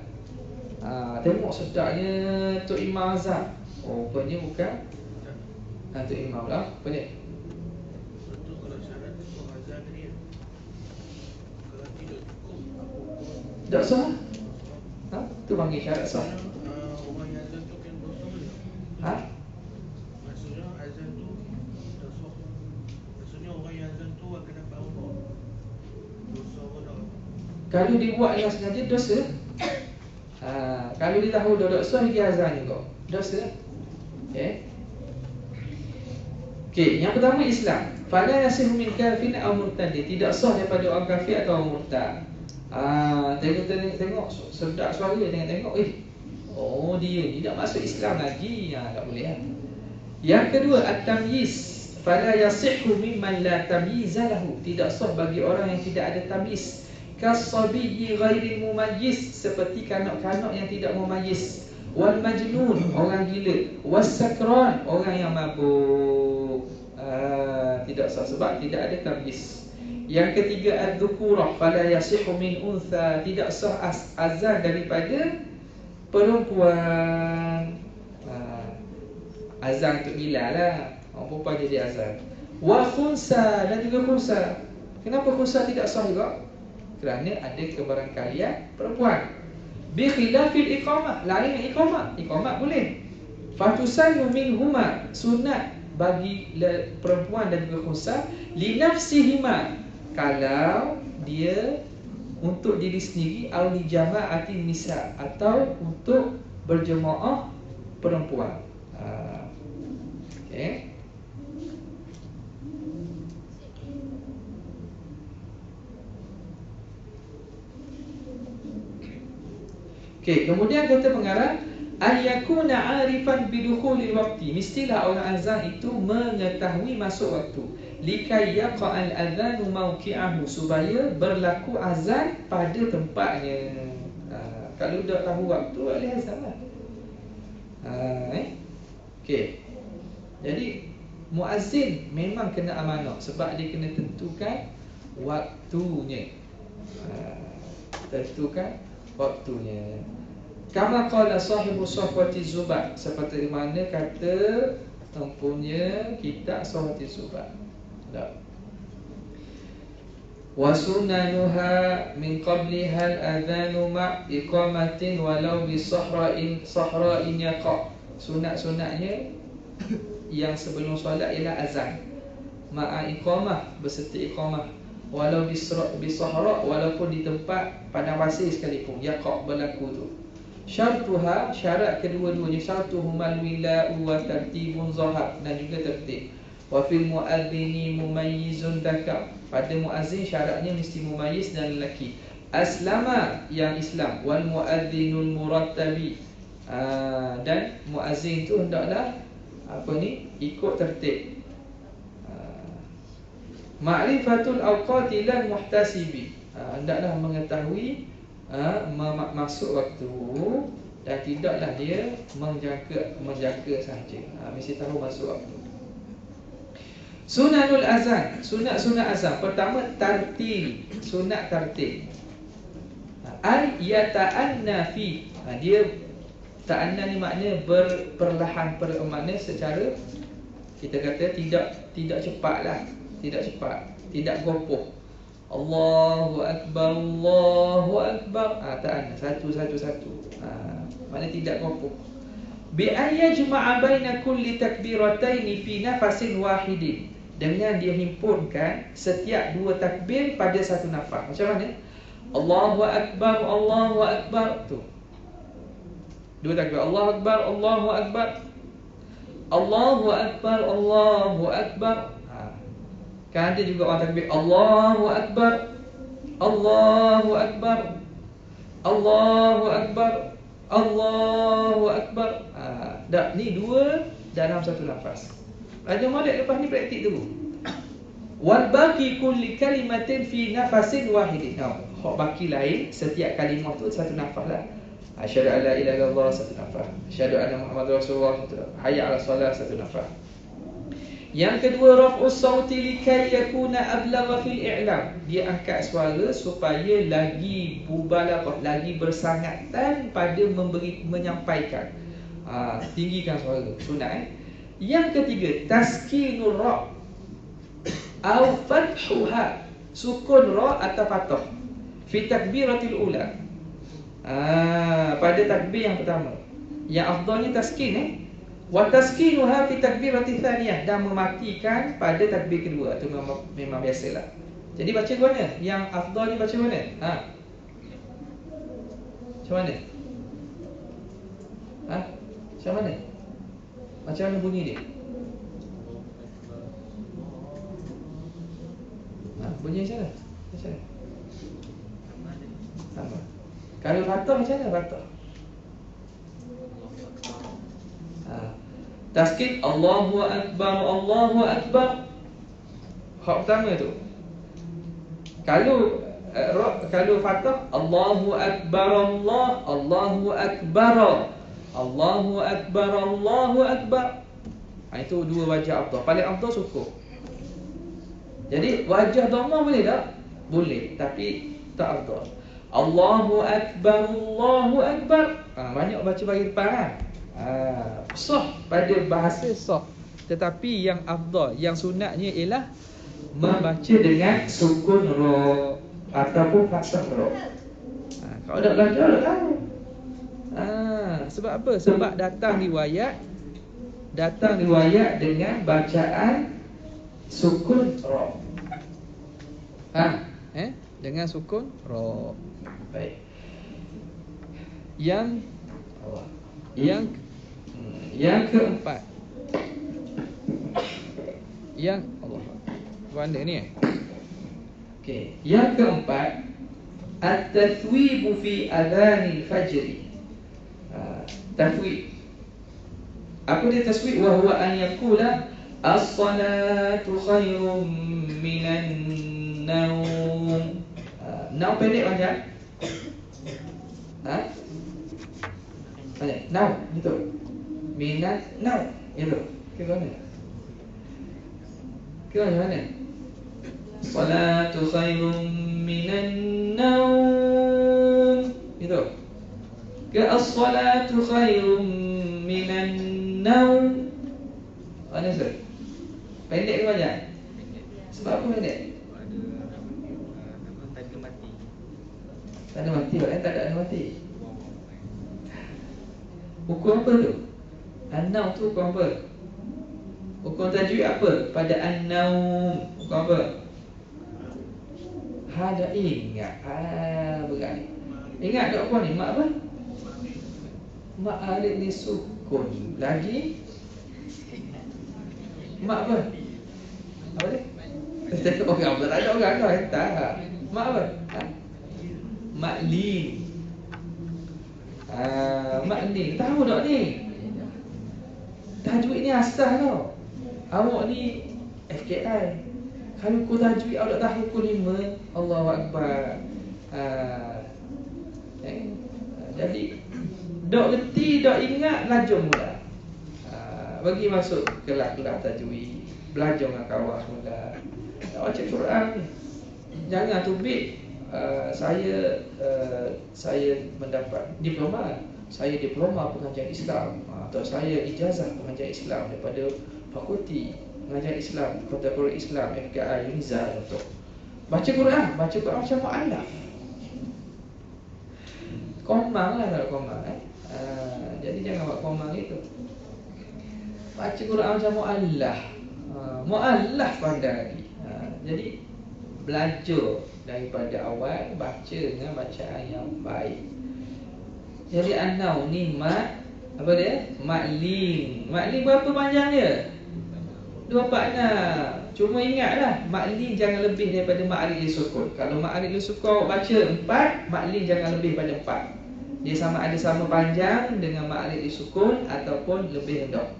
Tengok sedapnya Tok Imam azan. Rupanya bukan Tok Imam lah. Apa ni? Betul, kalau syarat itu azan ni, kalau tidak cukup, tak sah. Tu panggil syarat sah. orang yang azan tu kan dosa boleh? Maksudnya azan tu dosa. Maksudnya orang yang azan tu akan dapat Allah. Dosa pada Allah. Kalau dibuat yang sengaja dosa. Kalau dia tahu dosa, dia azan juga dosa. Okey, yang pertama Islam. Fala yasihu min kafirin aw murtad, tidak sah daripada orang kafir atau orang murtad. Tengok sedap suara, tengok. Dia ni tak masuk Islam lagi. Tak boleh lah. Yang kedua, at-tamyiz. Fala yasihu mimman la tamyiza lahu, tidak sah bagi orang yang tidak ada tamyiz. Kasabiyyi ghairi mumayyiz, seperti kanak-kanak yang tidak mumayyiz. Wal majnun, orang gila. Was sakran, orang yang mabuk. Tidak sah sebab tidak ada tamyiz. Yang ketiga, ad-dhukurah, fala yasihu min untha, tidak sah azan daripada perempuan. Azan untuk Bilal lah, orang perempuan jadi azan. Wa khunsa, dan juga khunsa. Kenapa khunsa tidak sah juga? Kerana ada kebarangkalian perempuan. Bi khilafil iqamah, lain iqamah. Iqamah boleh. Fatusannu minhuma, sunat bagi perempuan dan juga khunsa li nafsihima, kalau dia untuk diri sendiri, au li jama'atin nisa, atau untuk berjemaah perempuan. Okey. Okey, kemudian kata pengarang ayyakuna arifan bidukhulil waqti, mestilah orang azan itu mengetahui masuk waktu, likai yaqa'al adzanu mawqi'ahu, supaya berlaku azan pada tempatnya. Kalau dah tahu waktu, boleh azan lah. Okey. Jadi muazzin memang kena amanah, sebab dia kena tentukan waktunya. Tentukan waktunya. Kama qala sahibu Safwati Zubat, seperti mana kata mempunya kitab Safwati Zubat. Wa sunanuha min qabliha al-adhanu ma' iqamatin walau bi sahra'in yaqa'. Sunat-sunatnya yang sebelum solat ialah azan, ma'a iqamah, berserta iqamah, walau bi sahra', walaupun di tempat padang pasir sekalipun, yaqa' berlaku tu. Syartuha, syarat kedua-duanya, syartuhumal wila'u wa tartibun zahab, dan juga tertib. Wa fil muadzini mumayyizun dakar, pada muazzin syaratnya mesti mumayyiz dan lelaki. Aslama, yang Islam, wal muadzinul murattabi, dan muazzin tu hendaklah ikut tertib. Ma'rifatul awqati lal muhtasibi, hendaklah mengetahui masuk waktu, dan tidaklah dia menjaga sahaja. Mesti tahu masuk waktu. Sunanul azan, sunat azan. Pertama, tartil, sunat tartil. Ay yata'anna fi, dia ta'anna ni makna perlahan, makna secara, kita kata tidak cepatlah, tidak cepat, tidak gopoh. Allahu Akbar, Allahu Akbar. Ta'anna, satu. Makna tidak gopoh. Bi ayyajma'a baina kulli takbirataini fi nafasin wahidin, dengan dia himpunkan setiap dua takbir pada satu nafas. Macam mana? Allahu Akbar, Allahu Akbar. Tu dua takbir. Allahu Akbar, Allahu Akbar, Allahu Akbar, Allahu Akbar. Kan ada juga orang takbir Allahu Akbar, Allahu Akbar, Allahu Akbar, Allahu Akbar. Dah, ni dua dalam satu nafas. Raja Malik lepas ni praktik dulu. Wal baqi kulli kalimatin fi nafasin wahidin. Hak baki lain, setiap kalimah tu satu nafas lah. Asyhadu an la ilaha illallah, satu nafas. Asyhadu anna Muhammadar Rasulullah, satu nafas. Hayya 'alas salat, satu nafas. Yang kedua, raf'us sauti likai yakuna ablagha fil i'lam, dia angkat suara supaya lagi mubalaghah, lagi bersangatan pada menyampaikan. Tinggikan suara, sunat. Yang ketiga, taskinur ra' au fathuha, sukun ra' atau fathah fi takbiratil ula, pada takbir yang pertama. Yang afdalnya taskin, wa taskinuha fi takbiratil thaniyah, dan mematikan pada takbir kedua. Itu memang biasalah. Jadi baca mana? Yang afdal ni baca mana? Macam mana? Macam mana? Macam mana bunyi dia? Bunyi macam mana? Macam mana? Sama. Kalau fathah macam mana fathah? Taskin Allahu Akbar, Allahu Akbar. Hak pertama tu. Kalau fathah Allahu Akbar, Allahu Akbar, Allahu Akbar, Allahu Akbar. Itu dua wajah afdal. Paling afdal sukun. Jadi wajah dhamma boleh tak? Boleh, tapi tak afdal. Allahu Akbar, Allahu Akbar. Banyak baca bagi depan kan? Sah pada bahasa sah. Tetapi yang afdal, yang sunatnya ialah membaca dengan sukun ra ataupun fathah ra. Kalau dah belajar dah tahu. Sebab apa? Sebab datang riwayat datang riwayat dengan bacaan sukun ra. Dengan sukun ra. Baik. Yang keempat. Mana ni? Okey, yang keempat, at-tathwib fi adhan al-fajr. Tathwib. Apa dia taswib? Wa huwa an yaqula as-salatu khairum minan naum. Naum pendek panjang? Pandai. Naum, betul. Minan naum, itu. Ke mana? Ke mana? Salatu khairum minan naum. Itu. Ke as-salatu khairum minan naum. Mana tu? Pendek ke panjang? Sebab apa pendek? Tanda mati, tak ada tanda mati. Hukum apa tu? An-naum tu hukum apa? Hukum tajwid apa? Pada an-naum hukum apa? Ada ingat. Berat. Ingat tak apa ni? Mak apa? Mak alif ni sukun. Lagi mak apa? Apa dia? Tengok orang tak ada orang kau tak. Mak apa? Mak lin. Mak lin. Tahu tak ni? Tajwid ni asal tau. Awak ni FKI. Kalau kau tajwid awak tak tahu kau 5, Allahu Akbar. Jadi dok reti, dok ingat, belajar mula. Bagi masuk kelas-kelas tajwid, belajar dengan kawan semula. Baca Quran ni. Jangan tubik. Saya mendapat diploma. Saya diploma pengajian Islam, atau saya ijazah pengajian Islam daripada Fakulti Pengajian Islam, Kontemporer Islam FKI Unizal. Untuk baca Quran macam mu'allaf. Komang lah kalau komang jadi jangan buat komang itu. Baca Quran macam mu'allaf. Mu'allaf pandai lagi. Jadi belajar daripada awal, baca dengan bacaan yang baik. Jadi an-naum ni mat, apa dia? Maklin. Maklin berapa panjang dia? 246. Cuma ingatlah, maklin jangan lebih daripada ma'arif sukun. Kalau ma'arif sukun awak baca 4, maklin jangan lebih pada 4. Dia ada sama panjang dengan ma'arif sukun ataupun lebih rendah.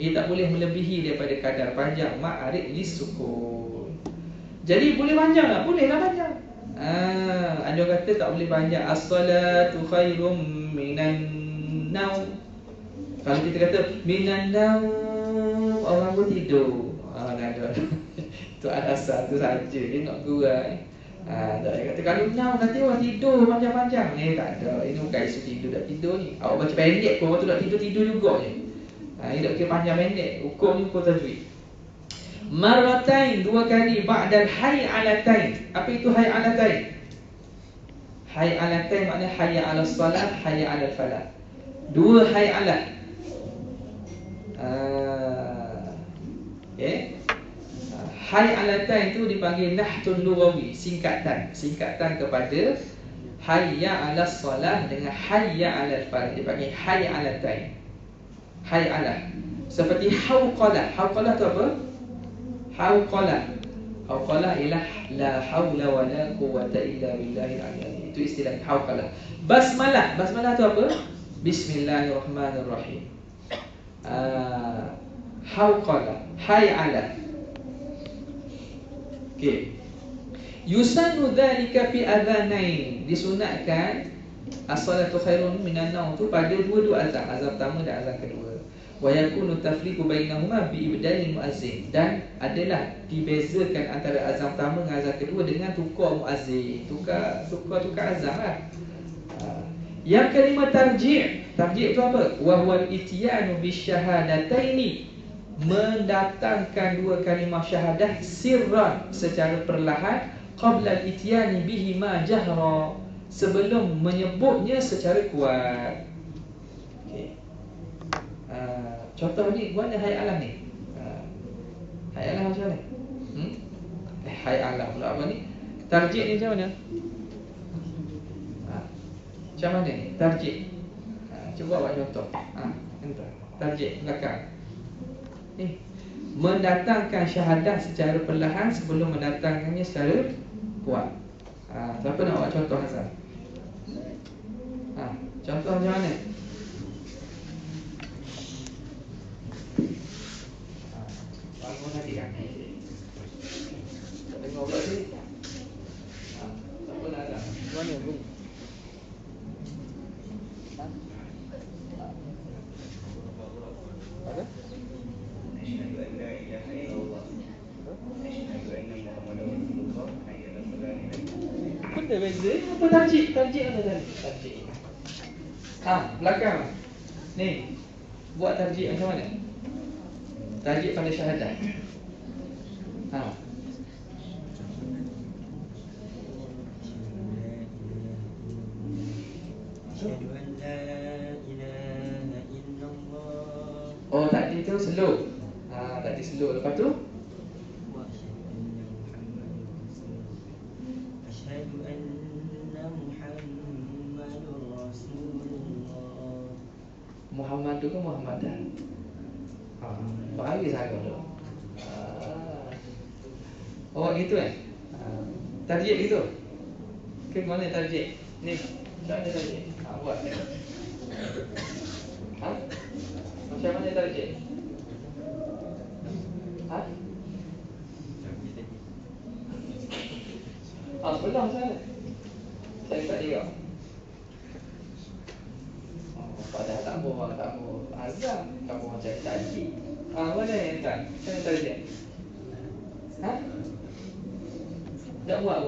Dia tak boleh melebihi daripada kadar panjang ma'arif sukun. Jadi boleh panjang tak? Bolehlah panjang. Ada orang kata tak boleh panjang. As-salatu khairum minan naum. Kalau kita kata minan naum, orang pun tidur. Tak ada. Itu asal tu saja. Dia nak gurau. Tak kata kalau naum nanti orang tidur panjang-panjang. Tak ada. Ini bukan isu tidur tak tidur ni. Awak baca pendek pun orang tu tak tidur juga je. Ini tak kira panjang pendek. Hukum ni hukum tajwid. Marratain, 2 kali ba'dal hay'alatain. Apa itu hay'alatain? Hay'alatain maknanya hayya 'alas salah, hayya 'alal falah. 2 hay'alah. Hay'alatain itu dipanggil nahtun lughawi, singkatan kepada hayya 'alas salah dengan hayya 'alal falah. Dipanggil hay'alatain. Hay'alah. Seperti hauqalah. Hauqalah tu apa? Hauqalah ialah la haula wala quwwata illa billahil aliyyil. Itu istilah hauqalah. Basmalah tu apa? Bismillahirrahmanirrahim. Hauqalah, hay'alah. Okey. Yusannu dzalika fi adhanain. Disunatkan as-salatu khairun minan naum tu pada dua-dua azan, azan pertama dan azan kedua. Wa yakunu tafriqu bainahuma bi ibdalil muazzin, dan adalah dibezakan antara azan pertama dengan azan kedua dengan tukar muazzin, tukar azan lah. Yang kelima tarji'. Tarji' itu apa? Wa huwa al-ityanu bisyahadataini, mendatangkan 2 kalimah syahadah sirran, secara perlahan, qabla al-ityani bihima jahra, sebelum menyebutnya secara kuat. Okey. Contoh ni mana hayat alam ni? Hayat alam macam mana? Hayat alam pula apa ni? Tarjih ni macam mana? Macam mana ni? Tarjih. Cuba buat contoh. Entah. Tarjih belakang. Mendatangkan syahadah secara perlahan sebelum mendatangkannya secara kuat. Siapa nak buat contoh Hasan? Contoh macam mana? Bangun nanti kan? Tak dengar pula sini. Siapa nak Hasan? Mana bunyi? Ada? Asyhadu an la ilaha illallah. Asyhadu anna Muhammadar Rasulullah. Benda beza. Apa tarjih? Tarjih mana tadi? Tarjih. Belakang. Ni. Buat tarjih macam mana? Tarjih pada syahadah. Asyhadu an la ilaha illallah. Oh, tadi tu slow. Tadi slow. Lepas tu? Asyhadu anna Muhammadur Rasulullah. Muhammad tu ke Muhammadan? Bagi saya tu. Oh gitu kan? Tarjih gitu. Ke mana tarjih? Ni, macam mana tarjih? Buat. Macam mana tarjih? Sebelah sana. Saya tak tengok. Padahal tak mau azam. Kamu macam tarjih. Mana yang tak? Macam mana tarjih? Tak buat.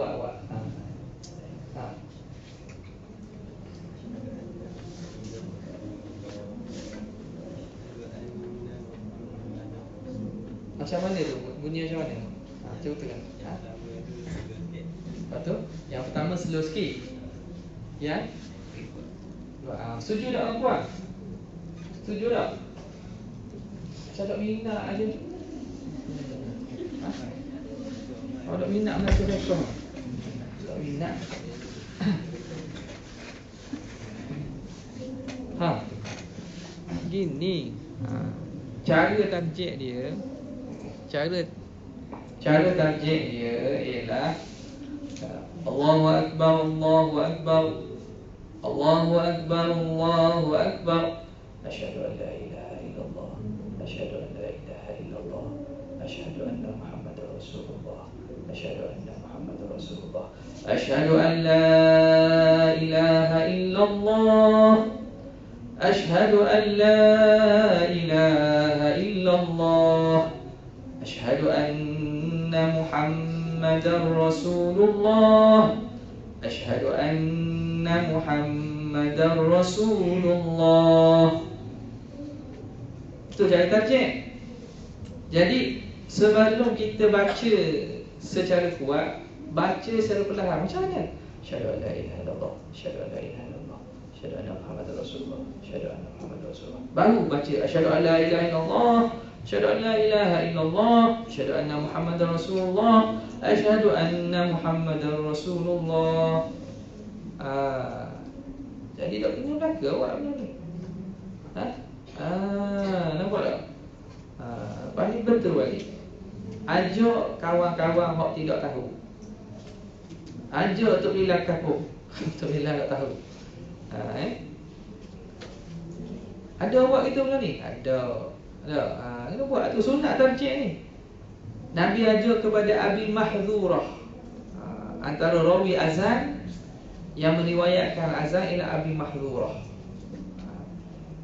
Macam mana tu? Bunyi macam mana? Cuba tengok. Lepas tu, yang pertama slow sikit. Yang setuju tak orang puan? Setuju tak? Macam tak minat aja. Kalau tak minat nak rekod. Tak minat. Gini. Cara tarjih dia. Cara tarjih dia ialah Allahu Akbar, Allahu Akbar, Allahu Akbar, Allahu Akbar. Asyhadu an la ilaha illallah. Asyhadu an la ilaha illallah. Asyhadu anna Muhammadar Rasulullah. Asyhadu anna Muhammadar Rasulullah. Asyhadu an la ilaha illallah. Asyhadu an la ilaha illallah. Asyhadu anna Muhammadar Rasulullah. Asyhadu anna Muhammadar Rasulullah. Itu cara tarjih. Jadi sebelum kita baca secara kuat, baca secara perlahan. Macam mana? Asyhadu an la ilaha illallah. Asyhadu an la ilaha illallah. Asyhadu anna Muhammadar Rasulullah. Asyhadu anna Muhammadar Rasulullah. Baru baca asyhadu an la ilaha illallah. Asyhadu an la ilaha illallah. Asyhadu anna Muhammadar Rasulullah. Asyhadu anna Muhammadar Rasulullah. Jadi tak kena belaka awak benda ni. Nampak tak? Lepas ni betul balik. Ajak kawan-kawan hok tidak tahu. Ajak Tok Bilal kaku. Tok Bilal tak tahu. Ada awak kita pula ni? Ada. Kita buat tu sunat tarjih ni. Nabi ajar kepada Abi Mahdzurah, antara rawi azan yang meriwayatkan azan ialah Abi Mahdzurah.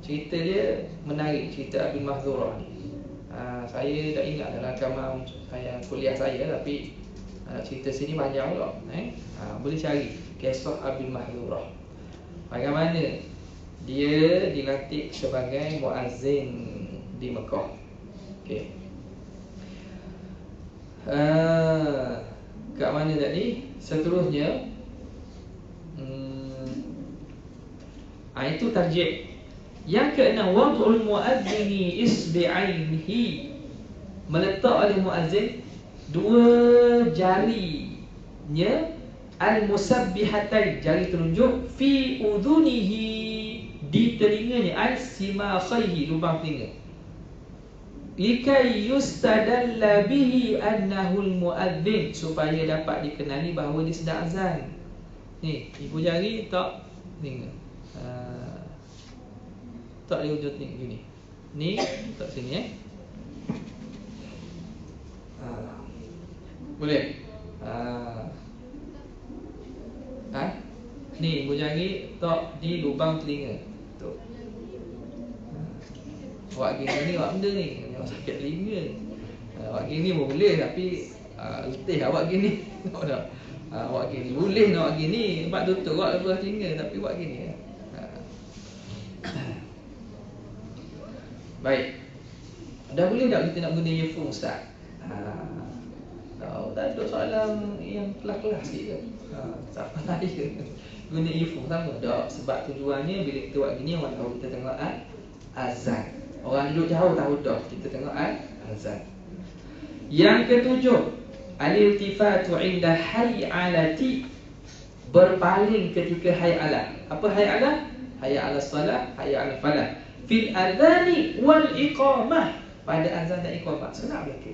Cerita dia menarik, cerita Abi Mahdzurah ni. Saya tak ingat dalam rakaman saya kuliah saya, tapi cerita sini panjang pula. Boleh cari kisah Abi Mahdzurah. Bagaimana dia dilantik sebagai muazzin di Mekah. Okey. Kat mana tadi? Seterusnya itu tarjih. Yang keenam, wad'ul muadzini isbi'ainihi, meletak oleh muazzin dua jarinya al-musabbihatain, jari telunjuk, fi udhunihi, di telinganya, al-simakhaihi, lubang telinga, likai yustadalla bihi annahu al-muadzin, supaya dapat dikenali bahawa dia sedang azan. Ni, ibu jari tak telinga, tak di ujung telinga gini. Ni tak sini boleh. Ni ibu jari tak di lubang telinga. Tu. Awak gini ni, awak benda ni, awak sakit telinga. Awak gini boleh, tapi letih awak gini. Nampak tak? Awak gini boleh nak awak gini, sebab tutup awak lepas telinga, tapi awak gini. Baik. Dah boleh tak kita nak guna earphone, Ustaz? Tak ada soalan yang kelas-kelas sikit ke? Siapa tanya guna earphone sama? Tak, sebab tujuannya bila kita buat gini, orang tahu kita tengok azan. Orang duduk jauh tahu dah kita tengok azan. Yang ketujuh, al-iltifatu inda hay'alati, berpaling ketika hay'alah. Apa hay'alah? Hayya 'alas salah, hayya 'alal falah. Fil adhani wal iqamah, pada azan dan iqamah. Senang belaka.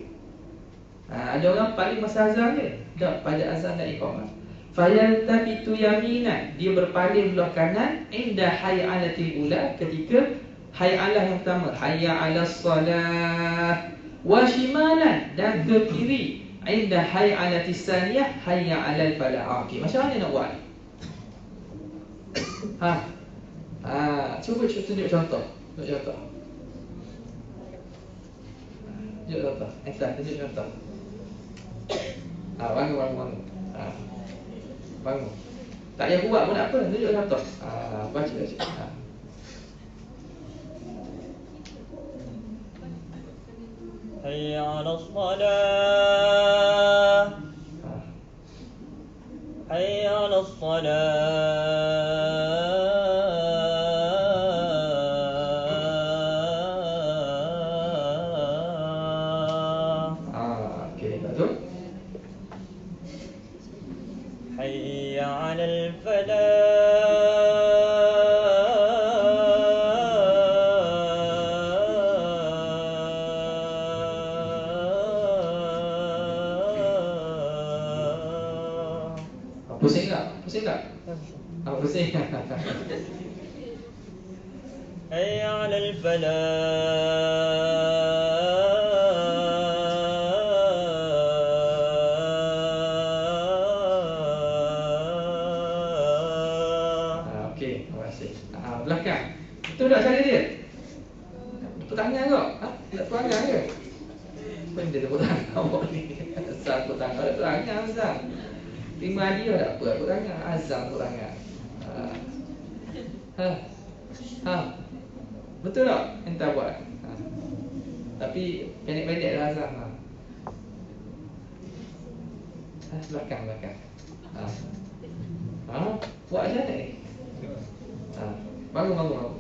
Ada orang paling masa azan ke? Tak, pada azan dan iqamah. Fayaltafitu yaminan, dia berpaling belah kanan, inda hay'alatil ula, ketika hay'alah yang pertama, hayya 'alas salah, wa shimalan, dan ke kiri, inda hay'alatis saniyah, hayya 'alal falah. Okey, macam mana nak buat? Cuba tunjuk contoh. Tunjuk contoh. Tunjuk contoh. Tunjuk contoh. Bangun. Bangun. Tak payah buat pun tak apa, tunjuk contoh. Baca. Hayya 'alas salah, hayya 'alas salah. حي على الفلاح. Pusing tak? Pusing. حي على الفلاح. Belakang. Betul tak cara dia? Tepuk tangan kok? Tak tepuk tangan ke? Apa dia tepuk tangan awak ni? Azam tepuk tangan. Tepuk tangan Azam. Terima dia tak apa, tepuk tangan. Azam tepuk tangan. Betul tak? Entah buat. Tapi pendek-pendek lah Azam. Belakang. Buat macam mana ni? Bangun.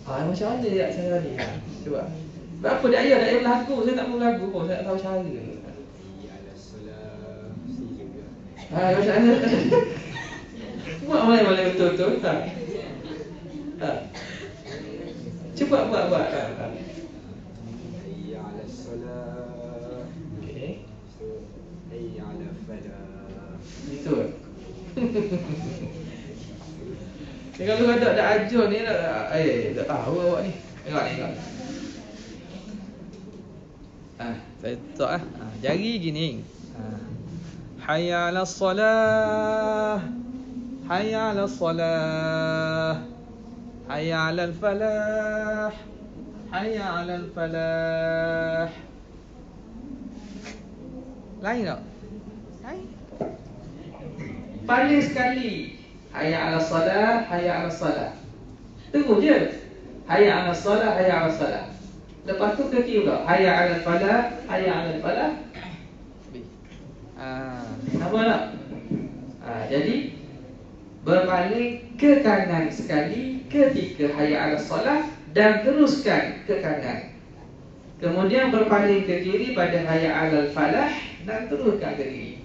Macam mana dia cara ni? Cuba. Berapa dia ayah berlagu? Saya tak mau berlagu pun, saya tak tahu cara. Macam mana? Buat mana betul-betul tak? Cuba buat. Hayya 'alas salah. Okey. Hayya 'alal falah. Betul. Kalau ada ajar ni tak tahu awak ni. Tengok. Saya letak jari gini. Hayya 'alas salah. Hayya 'alas salah. Hayya 'alal falah. Hayya 'alal falah. Lain tak? Lain. Paling sekali. Hayya 'alas salah, hayya 'alas salah. Tunggu je. Hayya 'alas salah, hayya 'alas salah. Lepas tu ke kiri pula. Hayya 'alal falah, hayya 'alal falah. Nampak tak? Jadi berpaling ke kanan sekali ketika hayya 'alas solah dan teruskan ke kanan. Kemudian berpaling ke kiri pada hayya 'alal falah dan teruskan ke kiri.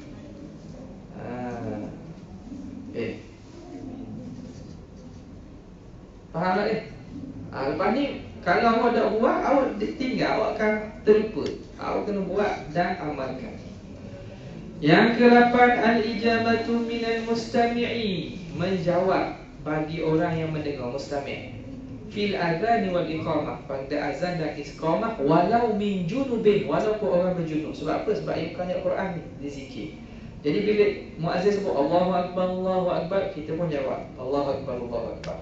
Faham tak ni? Lepas ni kalau awak tak buat, awak tinggal, awak akan terlupa. Awak kena buat dan amalkan. Yang ke-8, al-ijabatu minal mustami'i, menjawab bagi orang yang mendengar, mustami'. Fil azan wal iqamah, pada azan dan iqamah, walau min junubin, walaupun orang berjunub. Sebab apa? Sebab yang bukan ayat Quran ni, dia zikir. Jadi bila muazzin sebut Allahu Akbar, kita pun jawab Allahu Akbar, Allahu Akbar.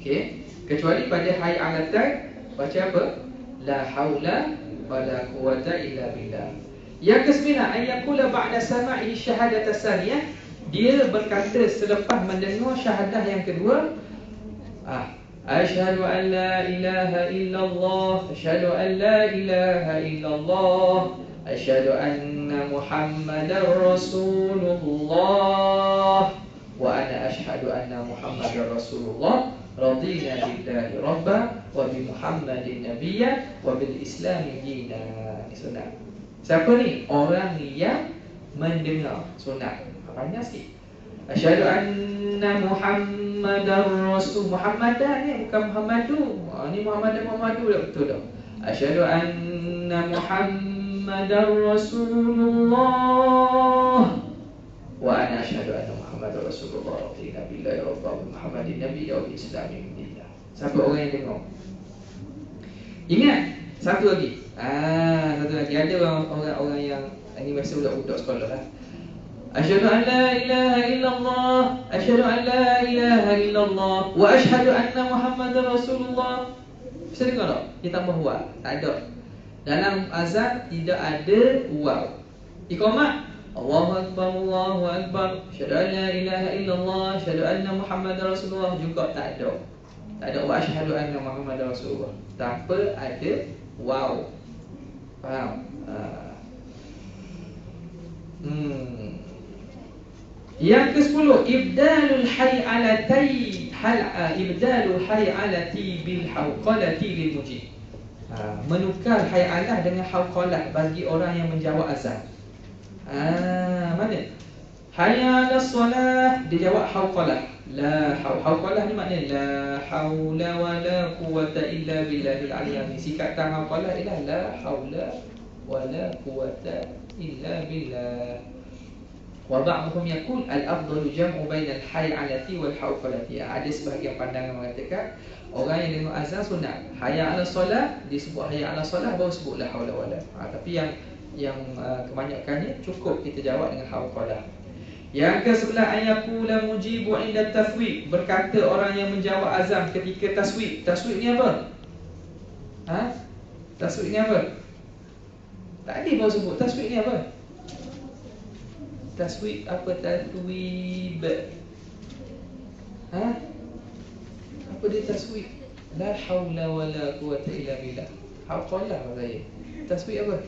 Okey, kecuali pada hayy 'alatan baca apa? La haula wala quwata illa billah. Yang ke-9, ayyakula ba'da sama'i syahadat tsaniyah, dia berkata selepas mendengar syahadah yang kedua, asyhadu an la ilaha illallah, asyhadu an la ilaha illallah, asyhadu anna muhammadar rasulullah, wa ana asyhadu anna muhammadar rasulullah, radina billahi rabba wa bi muhammadin nabiyya wa bil islami dina. Ini sunat. Siapa ni? Orang yang mendengar sunat. Banyak sikit. Asyhadu anna muhammadar rasul. Muhammadan ni bukan Muhammadu. Ni Muhammadu dah betul dah. Asyhadu anna muhammadar rasulullah wa ana asyhadu anna muhammadar rasulullah, radina billahi rabba wa muhammadin nabiyya wa bil islami dina. Siapa orang yang dengar? Ingat satu lagi. Satu lagi, ada orang yang ini biasa budak-budak sekolah lah. Asyhadu an la ilaha illallah, asyhadu an la ilaha illallah, wa asyhadu anna muhammadar rasulullah. Bisa dengar tak? Dia tambah waw. Tak ada. Dalam azan tidak ada waw. Iqamah Allahu Akbar, Allahu Akbar, asyhadu an la ilaha illallah, asyhadu anna muhammadar rasulullah juga tak ada. Tak ada wa asyhadu anna muhammadar rasulullah. Tanpa ada waw. Faham? Yang ke-10, ibdalul hay'alati ibdalul hay'alati bil hawqalati lil mujib. Menukar hay'alah dengan hawqalah bagi orang yang menjawab azan. Mana? Hayya 'alas solah, dia jawab hawqalah. La hawqalah ni maknanya la haula wala quwata illa billahil aliyyil azim. Sikatan hawqalah ialah la haula wala quwata illa billah. Wa ba'dhum yaqul al-afdalu jam'u bainal hay'alati wal hawqalati. Ada sebahagian pandangan mengatakan orang yang dengar azan sunat hayya 'alas solah, disebut hayya 'alas solah baru sebut la haula wala. Tapi yang kebanyakannya cukup kita jawab dengan hawqalah. Yang ke-11, ayakula mujibu inda taswib, berkata orang yang menjawab azan ketika taswib. Taswib ni apa? Taswib ni apa? Tadi baru sebut taswib ni apa? Taswib apa? Taswib. Apa dia taswib? La haula wala quwata illa billah. Haqallah saya. Taswib apa?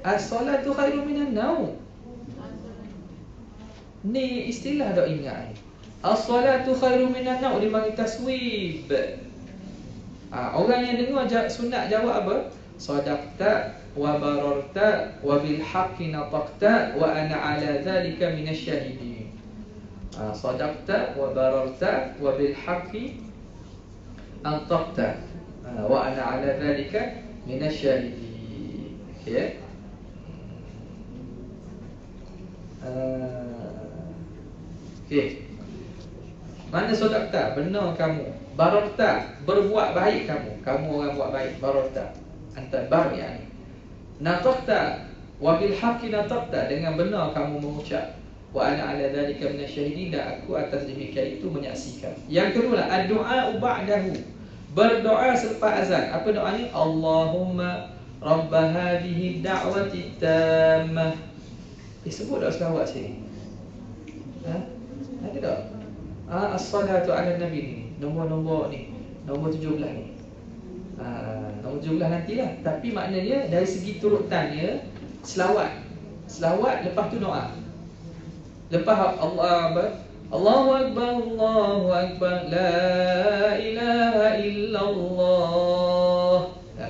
As-salatu khairum minan naum. Ni istilah dak ingat ni. As-salatu khairum minan naum dipanggil taswib. Orang yang dengar sunat jawab apa? Sadaqta wa bararta wa bil haqqi nataqta wa ana ala zalika minasy syahidin. Sadaqta wa bararta wa bil haqqi antaqta wa ana ala zalika minasy syahidin. Okey. Okey. Mana sadaqta? Benar kamu. Bararta, berbuat baik kamu. Kamu orang buat baik. Bararta. Anta bar yani. Nataqta wa bil haqqi nataqta, dengan benar kamu mengucap. Wa ana ala dzalika minasyahidin, dan aku atas demikian itu menyaksikan. Yang kedua, ad-du'a ba'dahu, berdoa selepas azan. Apa doanya? Allahumma rabb hadhihi da'wati tammah. Disebut tak selawat sini? Ada tak? As-salatu ala nabi ni, nombor-nombor ni, nombor 17 ni. Nauzubillah nantilah. Tapi maknanya dari segi turutannya, selawat lepas tu doa. Lepas Allahu Akbar, la ilaha illallah.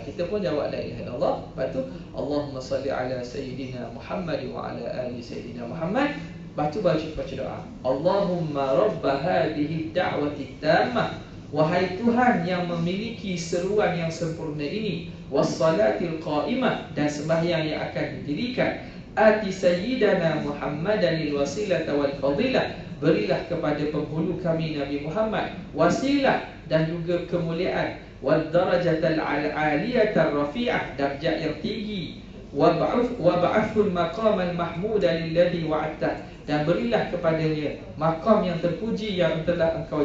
Kita pun jawab la ilaha illallah. Lepas tu Allahumma salli ala Sayyidina Muhammad wa ala ali Sayyidina Muhammad. Lepas tu baca doa, Allahumma rabba hadhihi da'wati tammah. Wahai Tuhan yang memiliki seruan yang sempurna ini, wassalatil qa'imah, dan sembahyang yang akan didirikan, ati sayyidana Muhammadanil wasilata wal fadilah, berilah kepada penghulu kami Nabi Muhammad wasilah dan juga kemuliaan, wad darajatal aliyatar rafi'ah, darjat yang tinggi, wab'athul maqamal mahmuda lilladhi wa'adtah, dan berilah kepadanya makam yang terpuji yang telah engkau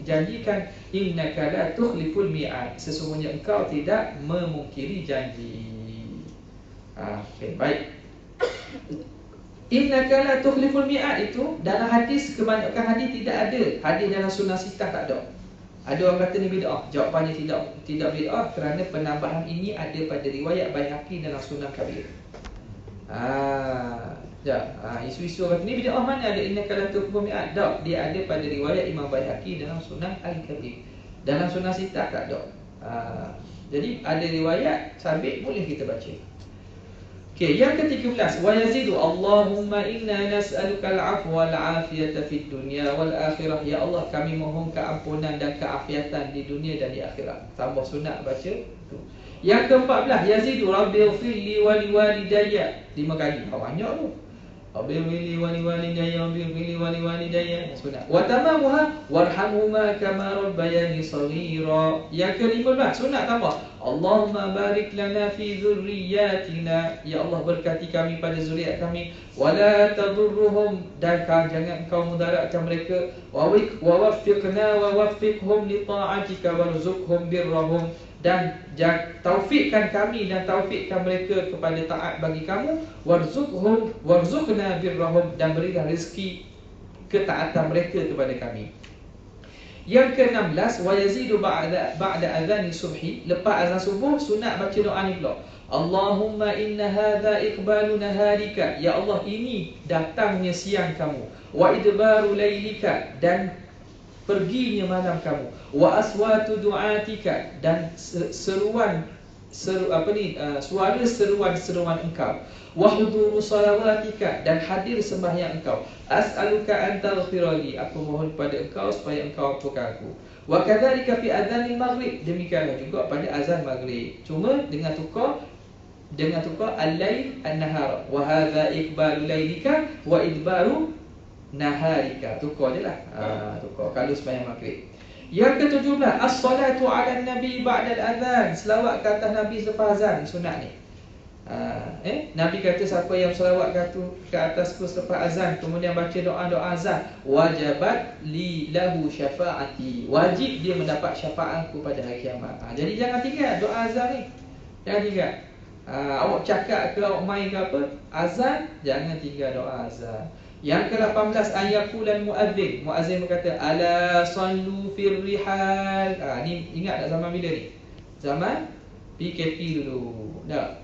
janjikan, innaka la tukhliful mi'ad, sesungguhnya engkau tidak memungkiri janji. Okay, baik. Innaka la tukhliful mi'ad itu dalam hadis, kebanyakan hadis tidak ada. Hadis dalam sunnah sitah tak ada. Ada orang kata ni bid'ah. Jawapannya tidak bid'ah kerana penambahan ini ada pada riwayat Baihaqi dalam Sunan Kabir. Isu-isu orang kata ni bid'ah mana ada innaka la tukhliful mi'ad? Tak, dia ada pada riwayat Imam Baihaqi dalam Sunan Al-Kabir. Dalam sunnah sitah tak ada. Jadi ada riwayat sabit, boleh kita baca. Okay, yang ke-13, wa yazidu Allahumma inna nas'aluka al-'afwa wal-'afiyata fid dunya wal akhirah. Ya Allah, kami mohon keampunan dan keafiatan di dunia dan di akhirat. Tambah sunat baca tu. Yang ke-14, yazidu rabbi ighfirli wa liwalidayya. 5 kali. Banyak tu. Rabbi ighfirli wa liwalidayya, rabbi ighfirli wa liwalidayya. Sunat. Wa tamamuha warhamhuma kama rabbayani shaghira. Yang ke-15, sunat tambah. Allahumma barik lana fi dzurriyyatina. Ya Allah, berkati kami pada zuriat kami. Wala tadurruhum, dan jangan engkau mudaratkan mereka. Wa waffiqna wa waffiqhum li ta'atika warzuqhum birrahum, dan taufikkan kami dan taufikkan mereka kepada taat bagi kamu. Warzuqna birrahum, dan berilah rezeki ketaatan mereka kepada kami. Yang ke-16, wa yazidu ba'da azani subhi. Lepas azan subuh sunat baca doa ni pula. Allahumma inna hadza iqbalu naharika. Ya Allah, ini datangnya siang kamu. Wa idbaru lailika, dan perginya malam kamu. Wa aswatu du'atika, dan suara seruan engkau. Wa huduru salawatika, dan hadir sembahyang engkau. As'aluka an taghfirali, aku mohon pada engkau supaya engkau ampunkan aku. Wa kadzalika fi adzanil maghrib, demikianlah juga pada azan maghrib. Cuma dengan tukar al-lail an-nahar. Wa hadza iqbalu lailika wa idbaru naharika. Tukar je lah. Tukar kalau sembahyang maghrib. Yang ke-17, as-salatu 'ala nabi ba'da al-adzan. Selawat ke atas Nabi selepas azan, sunat ni. Nabi kata siapa yang selawat ke atasku selepas azan kemudian baca doa-doa azan, wajabat li lahu syafaati, wajib dia mendapat syafaatku pada hari kiamat. Jadi jangan tinggal doa azan ni. Jangan tinggal. Awak cakap ke awak main ke apa, azan jangan tinggal doa azan. Yang ke-18, ayaqulan muazzin berkata ala sallu fir rihal. Ni ingat tak zaman bila ni? Zaman PKP dulu. Tak.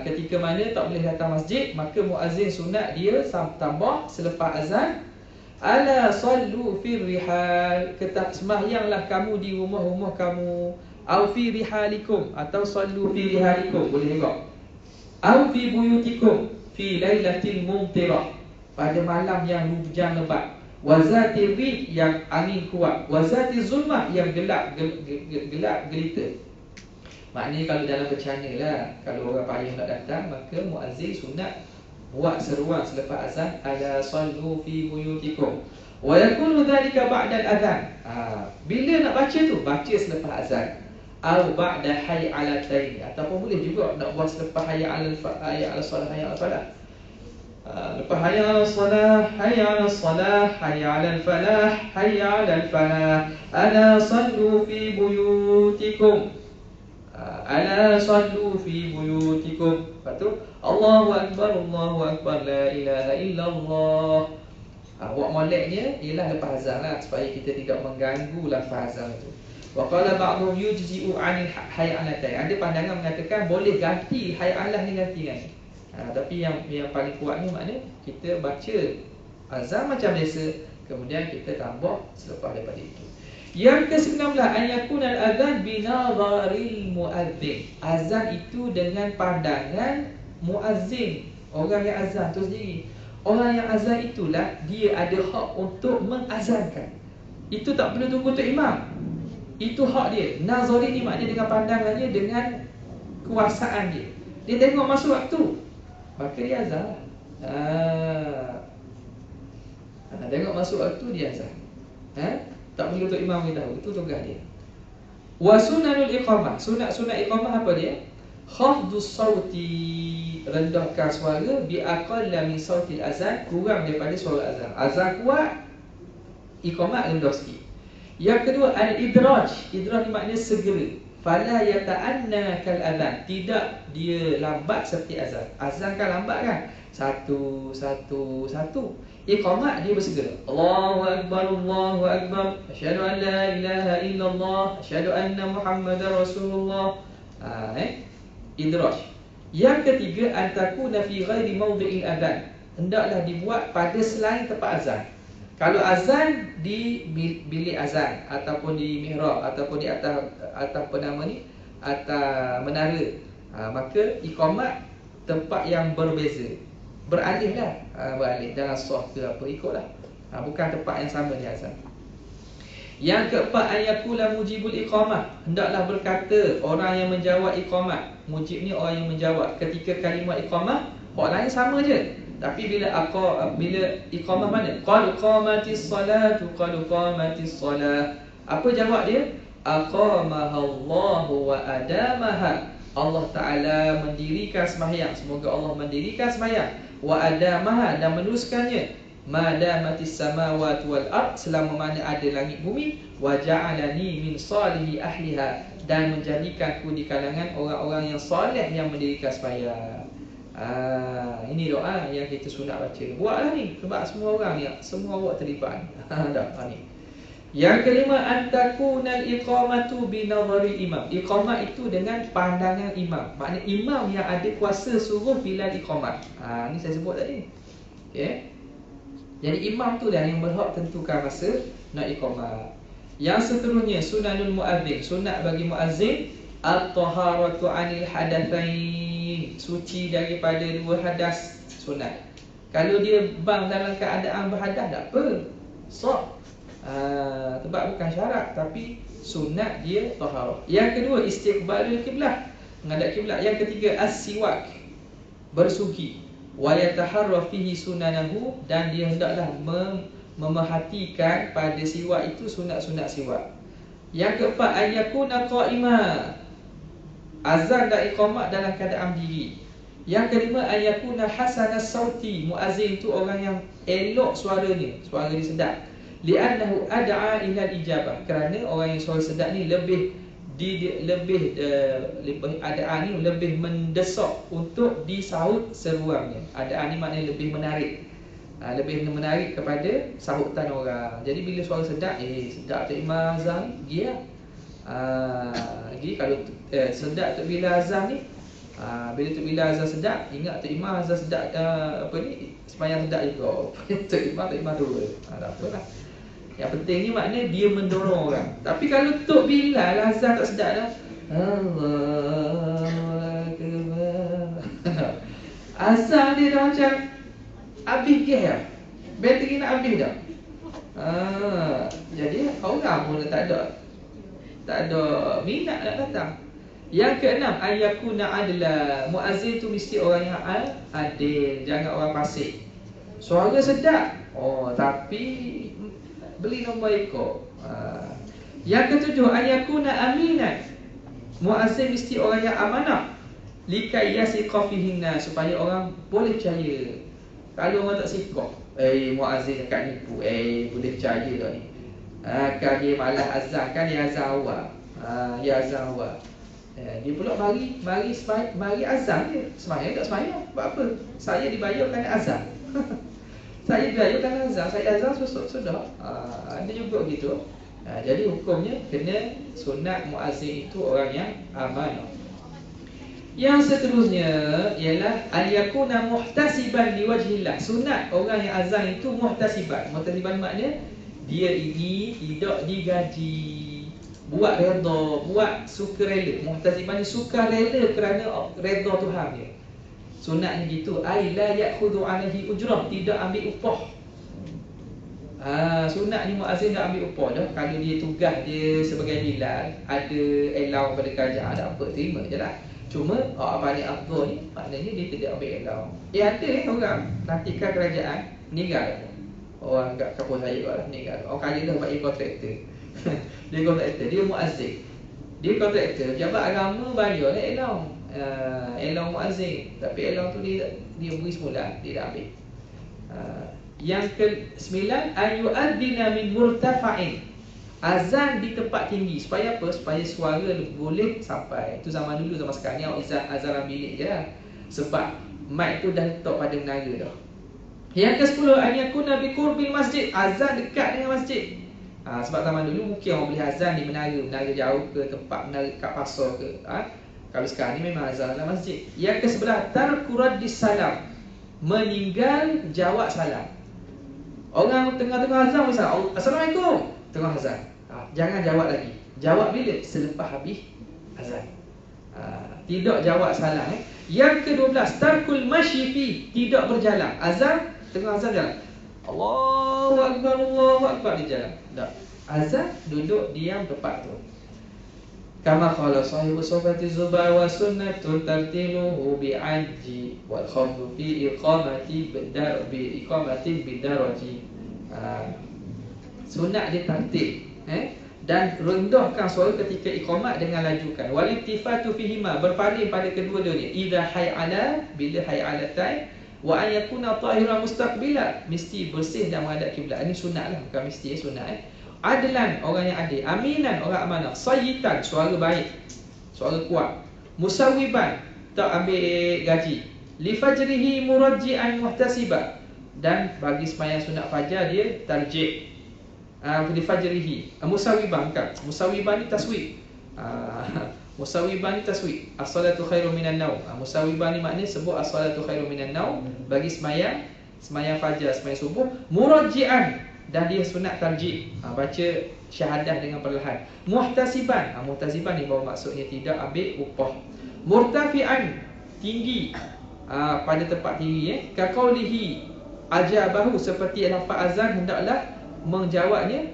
Ketika mana tak boleh datang masjid, maka muazzin sunat dia tambah selepas azan, ala sallu fir rihal, sembahyanglah kamu di rumah-rumah kamu, au fi rihalikum, atau sallu fi rihalikum, boleh juga, au fi buyutikum fi lailatil mumtirah, pada malam yang hujan lebat, wazati rih, yang angin kuat, wazati zulmah, yang gelap gelita. Maknanya kalau dalam bercana lah, kalau orang payah nak datang, maka muazzin sunat buat seruan selepas azan, ala sallu fi buyutikum. Wa yakunu dhalika ba'da al-adhan. Bila nak baca tu, baca selepas azan. Au ba'da hayy 'ala al-falah, ataupun boleh juga nak buat selepas hayy 'ala salah, hayy 'ala falah. Lepas hayy 'ala salah, hayy 'ala salah, hayy 'ala al-falah, hayy 'ala al-falah, ala sallu fi buyutikum. Ala sallu fi buyutikum. Lepas tu Allahu Akbar, la ilaha illallah. Buat moleknya ialah lepas azan lah, supaya kita tidak mengganggu lafaz azan itu. Wa qala ba'dhum yujzi'u 'anil hay'alatain. Ada pandangan mengatakan boleh ganti hay'alah ni ganti kan. Tapi yang paling kuat ni makna kita baca azan macam biasa, kemudian kita tambah selepas daripada itu. Yang ke-19, an yakuna al-adhan binadharil muadzin. Azan itu dengan pandangan muazzin, orang yang azan tu sendiri. Orang yang azan itulah dia ada hak untuk mengazankan. Itu tak perlu tunggu tok imam. Itu hak dia. Nazari ni maknanya dengan pandangannya, dengan kuasaan dia. Dia tengok masuk waktu, maka dia azan. Tengok masuk waktu dia azan. Tak perlu tok imam beritahu, itu tugas dia. Wa sunanul iqamah. Sunat iqamah apa dia? Khafdus sauti, rendahkan suara, bi aqalla min sautil azan, kurang daripada suara azan. Azan kuat, iqamah rendah sikit. Yang kedua, al-idraj. Idraj ni maknanya segera. Fala yata'anna kal azan, tidak dia lambat seperti azan. Azan kan lambat kan? Satu. Iqamah dia bersegera. Allahu akbar, Allahu akbar. Asyhadu an la ilaha illallah, asyhadu anna Muhammadar Rasulullah. Idraj. Yang ketiga, antakuna fi ghairi mawdi'il adzan. Hendaklah dibuat pada selain tempat azan. Kalau azan di bilik azan ataupun di mihrab ataupun di atas apa nama ni, atas menara, maka iqamah tempat yang berbeza. Beralihlah, beralih dalam saf ke apa, ikutlah. Bukan tempat yang sama di azan. Yang keempat, ayakula mujibul iqamah. Hendaklah berkata orang yang menjawab iqamah. Mujib ni orang yang menjawab. Ketika kalimah iqamah, orang lain sama je. Tapi bila iqamah mana? Qad qamatis salatu, qad qamatis salah. Apa jawab dia? Aqamahallahu wa adamaha. Allah Ta'ala mendirikan sembahyang. Semoga Allah mendirikan sembahyang. Wa adamaha, dan meneruskannya. Madamatis samawati wal ard, selama mana ada langit bumi. Wa ja'alani min salihi ahliha, dan menjadikanku di kalangan orang-orang yang soleh yang mendirikan sembahyang. Ini doa yang kita sunat baca. Buatlah ni, sebab semua orang ni, semua awak terlibat. Ni. Yang kelima, antakunal iqamatu binadhari imam. Iqamah itu dengan pandangan imam. Maknanya imam yang ada kuasa suruh bila iqamah. Ni saya sebut tadi. Okey. Jadi imam tu dah yang berhak tentukan masa nak iqamah. Yang seterusnya, sunanul muadzin. Sunat bagi muazzin at-taharatu 'anil hadatsain. Suci daripada dua hadas, sunat. Kalau dia bang dalam keadaan berhadas, tak apa, sah. Sebab bukan syarat, tapi sunat dia taharah. Yang kedua, istiqbalul kiblah, menghadap kiblat. Yang ketiga, as-siwak, bersuci. Wa yataharra fihi sunanahu, dan dia hendaklah memerhatikan pada siwak itu sunat-sunat siwak. Yang keempat, ayyakuna qa'imah. Azan dan iqamah dalam keadaan diri. Yang kelima, ayyakuna hasanas sauti. Muazzin itu orang yang elok suaranya, suara dia sedap. Li'annahu ad'a ila ijabah, kerana orang yang suara sedap ni lebih adaan ni lebih mendesak untuk disaut seruannya. Adaan ni maknanya lebih menarik, lebih menarik kepada sahutan orang. Jadi bila suara sedap, sedap tu imam azan, pergi lah. Jadi kalau sedap tu bila azan ni, bila tu bila azan sedap, ingat tu imam azan sedap, apa ni, sembahyang sedap juga. Tu imam dua. Tak apalah. Yang penting ni maknanya dia mendorong orang. Tapi kalau Tok Bilal azan tak sedap dah, Allahu Akbar, azan dia dah macam habis gas, bateri nak habis dah. Jadi orang pun tak ada minat nak datang. Yang keenam, ayyakuna adla. Muazzin tu mesti orang yang adil, jangan orang fasik. Suara sedap, tapi beli nombor ekor. Yang ketujuh, ayyakuna aminan. Muazzin mesti orang yang amanah. Likai yasiqa fihinna, supaya orang boleh percaya. Kalau orang tak sikap, muazzin dekat nipu, boleh percaya tak ni. Kan dia malas azan, kan dia azan awal. Dia azan awal. Dia pula mari azan dia. Sembahyang tak sembahyang, buat apa? Saya dibayar kerana azan. Saya dibayar kerana azan, saya azan sudah. Ada juga gitu. Jadi hukumnya kena sunat muazzin itu orang yang amanah. Yang seterusnya ialah al-yakuna muhtasiban liwajhillah. Sunat orang yang azan itu muhtasiban. Muhtasiban maknanya dia ini tidak digaji, buat redha, buat sukarela. Muhtasiban ni sukarela kerana redha Tuhan dia. Sunatnya gitu, ai la ya'khudhu 'alaihi ujrah, tidak ambil upah. Sunat ni muazzin tak ambil upah dah. Kalau dia tugas dia sebagai bilal, ada allowance pada kerajaan, ada apa, terima je lah. Cuma apa ni afdal ni maknanya dia tidak ambil allowance. Ada orang nantikan kerajaan meninggal. Orang kat kampung saya lah meninggal. Orang kaya dah bagi kontraktor. Dia kontraktor, dia muazzin. Dia kontraktor, pejabat agama bayar allowance. Allowance muazzin. Tapi allowance tu dia beri semula, dia dah ambil. Yang ke-9, ayu'adzina min murtafa'in. Azan di tempat tinggi. Supaya apa? Supaya suara boleh sampai. Itu zaman dulu, zaman sekarang ni azan bilik je lah. Sebab mic tu dah letak pada menara dah. Yang ke-10, ayakuna bi qurbil masjid. Azan dekat dengan masjid. Sebab zaman dulu mungkin orang boleh azan di menara jauh ke, tempat menara kat pasar ke. Kalau sekarang ni memang azan dalam masjid. Yang ke-11, tarku raddis salam. Meninggal jawab salam. Orang tengah-tengah azan misal, Assalamualaikum, tengah azan. Jangan jawab lagi. Jawab bila? Selepas habis azan. Tidak jawab salam. Yang ke-12, tarkul masyifi, tidak berjalan. Azan, tengah azan jalan. Allahu akbar, Allahu akbar, dia jalan. Tak. Azan, duduk diam tempat tu. Kama qala sahibu sofati zubar wa sunnatun tartiluhu bi'ajji wal khawdu fi iqamati bidaraji. Sunat dia tartil, dan rendahkan suara ketika iqamat dengan lajukan. Wal iltifatu fihima, berpaling pada kedua-duanya. Idza hay'ala, bila hay'alatain, wa an yakuna tahiran mustaqbila, mesti bersih dan menghadap kiblat. Ini sunat lah, bukan mesti sunat. Adlan, orang yang adil. Aminan, orang amanah. Sayyitan, suara baik, suara kuat. Musawiban, tak ambil gaji. Li fajrihi murajji'an muhtasiba, dan bagi sembahyang sunat fajar dia tarjih. Li fajrihi musawiban, kan? Musawiban ni taswib. Musawiban ni taswib. As-salatu khairum minan naum. Musawiban ni maknanya sebut as-salatu khairum minan naum bagi sembahyang fajar, sembahyang subuh. Murajji'an, dan dia sunat tarjih, baca syahadah dengan perlahan. Muhtasiban, muhtasiban ni bahawa maksudnya tidak ambil upah. Murtafi'an, tinggi, pada tempat tinggi. Kaqaulihi ajabahu, seperti lafaz azan hendaklah menjawabnya.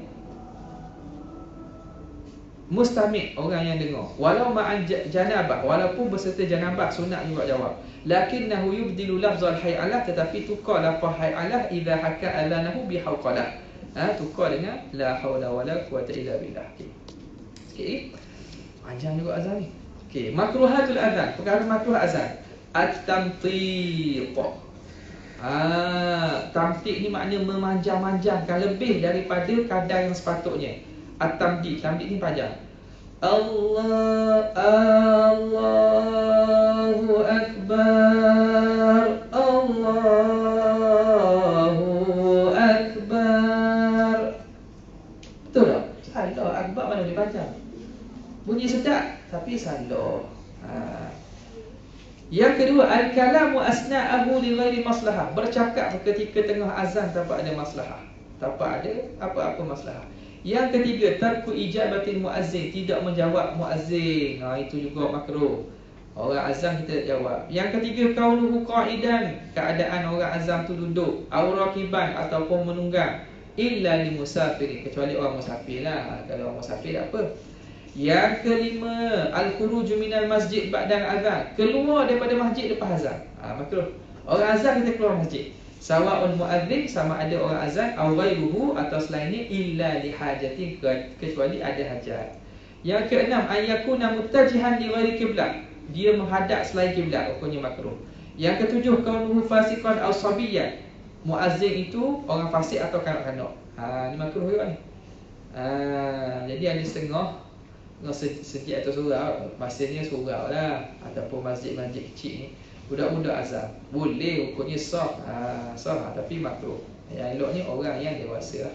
Mustami', orang yang dengar. Walau ma'an janabah, walaupun berserta janabah, sunat juga jawab. Lakinnahu yubdilu lafzal hay'alah, tetapi tukar lafaz hay'alah idza haka alanahu bihauqalah. Tukar dengan la haula wala quwata illa billah. Okey. Panjang juga azan ni. Okey, makruhatul azan, perkara makruh azan. At-tamtiq. Tamtiq ni maknanya memanjang-manjangkan lebih daripada kadar yang sepatutnya. At-tamtiq, tamtiq ni panjang. Allahu akbar, Allahu akbar. Betul tak? Salah, akbar mana dia panjang. Bunyi sedap tapi salah. Yang kedua, al-kalamu asna'ahu li ghairi maslahah. Bercakap ketika tengah azan tanpa ada maslahah, tanpa ada apa-apa maslahah. Yang ketiga, tarku ijabatil muazzin, tidak menjawab muazzin. Itu juga makruh. Orang azan kita tak jawab. Yang ketiga, kaunuhu qa'idan, keadaan orang azan tu duduk, aw raqiban, ataupun menunggang. Illa li musafir, kecuali orang musafir lah. Kalau orang musafir tak apa. Yang kelima, al-khuruju minal masjid ba'dal azan, keluar daripada masjid lepas azan. Makruh. Orang azan kita keluar masjid. Sawa'un muadzin, sama ada orang azan, aw ghairuhu, atau selainnya, illa li hajatin, kecuali ada hajat. Yang keenam, an yakuna muttajihan li ghairi qiblah, dia menghadap selain kiblat, hukumnya makruh. Yang ketujuh, kaunuhu fasiqan aw sabiyyan, muazzin itu orang fasik atau kanak-kanak. Ni makruh juga ni. Jadi ada setengah sejak atau surau, masanya surau lah, ataupun masjid-masjid kecil ni, budak-budak azan boleh, hukumnya sah, sah, tapi makruh. Yang eloknya orang yang dewasa lah.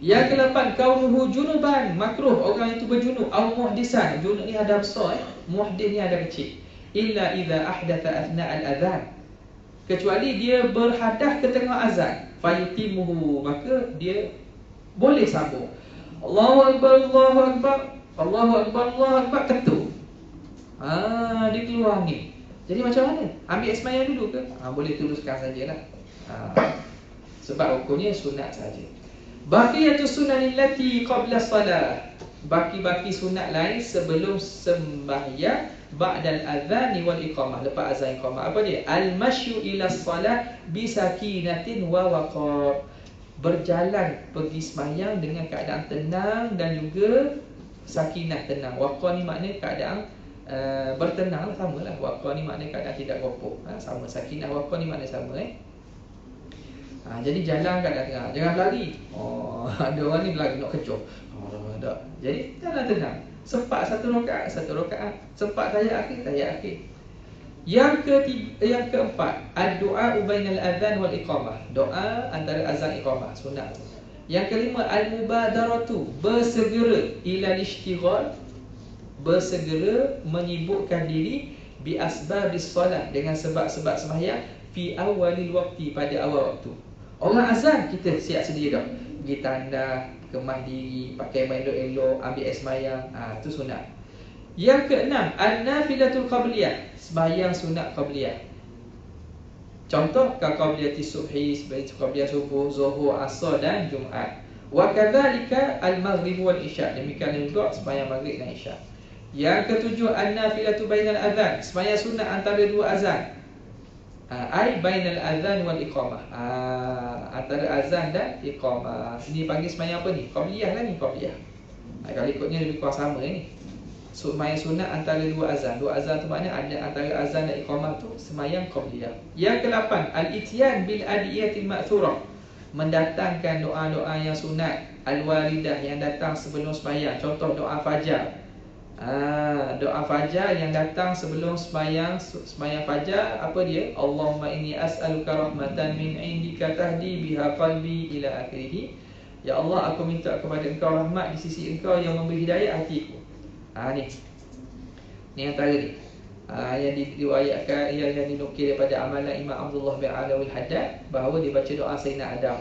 Yang ke-8, kaunuhu junuban, makruh orang itu berjunub, au muhdisan. Junub ni ada besar, muhdis ni ada kecil. Illa idza ahdatha athna al-adhan. Kecuali dia berhadas ke tengah azan, fayutimuhu, maka dia boleh sambung. Allahu akbar, Allahu akbar, Allahu akbar, Allahu akbar, ketuk. Dia keluar ni. Jadi macam mana? Ambil sembahyang dulu ke? Boleh teruskan sajalah. Sebab hukumnya sunat saja. Baqiyatus sunan allati qabla salah. Baki-baki sunat lain sebelum sembahyang ba'dal adzan wal iqamah. Lepas azan iqamah. Apa dia? Al-masyu ila salah bi sakinatin wa waqar. Berjalan pergi sembahyang dengan keadaan tenang dan juga sakinah, tenang. Waqar ni makna keadaan bertenang lah, sama lah. Waqar ni makna keadaan tidak gopok. Sama. Sakinah waqar ni makna sama jadi jalan kat tengah, jangan berlari. Ada orang ni berlari nak kecoh. Tak. Jadi jalan tenang. Sempat satu rakaat, sempat tahiyat akhir. Yang keempat, ad-du'a bainal adzan wal iqamah. Doa antara azan iqamah, sunat. Yang kelima, al-mubadaratu, bersegera ila ishtighal, bersegera menyibukkan diri bi asbabis solat, dengan sebab-sebab sembahyang fi awalil waqti, pada awal waktu. Orang azan kita siap sedia dah. Pergi tandas, kemas diri, pakai baju elok, ambil air sembahyang. Itu sunat. Yang keenam, an-nafilatul qabliyah, sembahyang sunat qabliyah. Contoh qabliyati subhi, seperti qabliyah subuh, zuhur, asar dan Jumaat. Wa kadzalika al-maghrib wal isya, demikian juga sembahyang maghrib dan isya. Yang ketujuh, an-nafilatu bainal adzan, sembahyang sunat antara dua azan. Ai bainal adzan wal iqamah, antara azan dan iqamah. Ini panggil sembahyang apa ni? Qabliyah lah ni, qabliyah. Kalau ikutnya lebih kurang sama ni. Sembahyang sunat antara dua azan. Dua azan tu makna ada antara azan dan iqamah tu sembahyang qabliyah. Yang ke-8, al-ityan bil adiyatil ma'thurah, mendatangkan doa-doa yang sunat al-waridah yang datang sebelum sembahyang. Contoh doa fajar. Doa fajar yang datang sebelum sembahyang fajar, apa dia? Allahumma inni as'aluka rahmatan min indika tahdi biha qalbi ila akhirih. Ya Allah, aku minta kepada engkau rahmat di sisi engkau yang memberi hidayah hatiku. Ni antara ni. Yang diriwayatkan, yang dinukil daripada amalan Imam Abdullah bin Alawil Haddad, bahawa dia baca doa Sayyidina Adam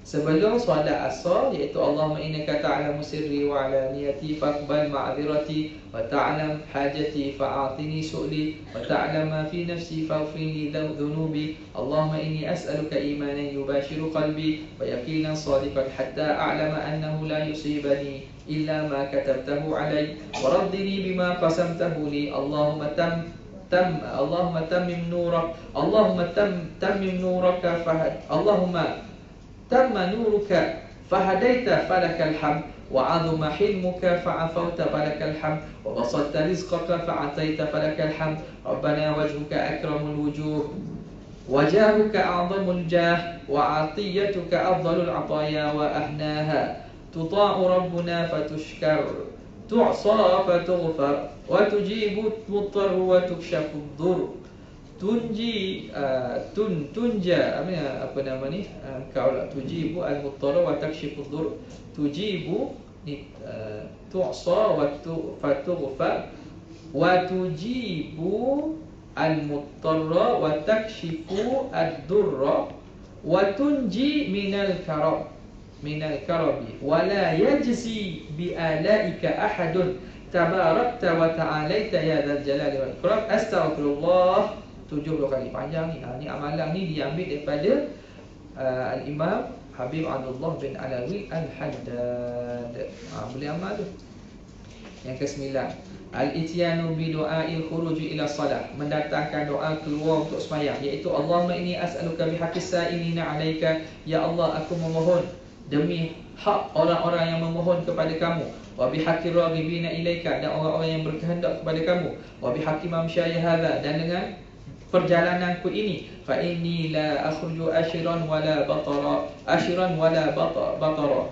sebelum solat asar, iaitu Allahumma innaka ta'lamu sirri wa alaniyati faqbal ma'dzirati wa ta'lam hajati fa'atini su'li wa ta'lam ma fi nafsi faghfir li dhunubi. Allahumma inni as'aluka imanan yubashiru qalbi wa yaqinan sadiqan hatta a'lama annahu la yusibani illa ma katabtahu alai wa raddini bima qasamtahu li. Allahumma tammim nurak, Allahumma tammim nuraka fahad, Allahumma tamma nuruka fahadaita falakal hamd wa 'azuma hilmuka fa'afawta falakal hamd wa basatta rizqaka fa'ataita falakal hamd. Rabbana wajhuka akramul wujuh wa jahuka a'zamul jah wa 'atiyatuka afdalul 'ataya wa ahnaha. Tuta'u rabbuna fatushkar, tu'sa fatughfar, wa tujibu mudtar wa tukshafu dhur. Tunja apa nama ni? Kau lah tujibu al-muttar wa takshifu dhur. Tujibu ni tu'sa wa fatughfar, wa tujibu al-muttar wa takshifu ad-dhurra, wa tunji minal karabi wa la yajzi bi alaika ahadun tabarakta wa ta'alaita ya dzal jalali wal ikram. Astaghfirullah 70 kali. Panjang ni. Ni amalan ni diambil daripada Al-Imam Habib Abdullah bin Alawi Al-Haddad. Boleh amal tu. Yang ke-9, al-ityanu bi du'ail khuruj ila salah, mendatangkan doa keluar untuk sembahyang, iaitu Allahumma inni as'aluka bihaqqis sa'ilina 'alaika, ya Allah, aku memohon demi hak orang-orang yang memohon kepada kamu, wa bihaqqir raghibina ilaika, dan orang-orang yang berkehendak kepada kamu, wa bihaqqi mamsyaya hadza, dan dengan perjalananku ini, fa inni la akhruju ashiran wala batara,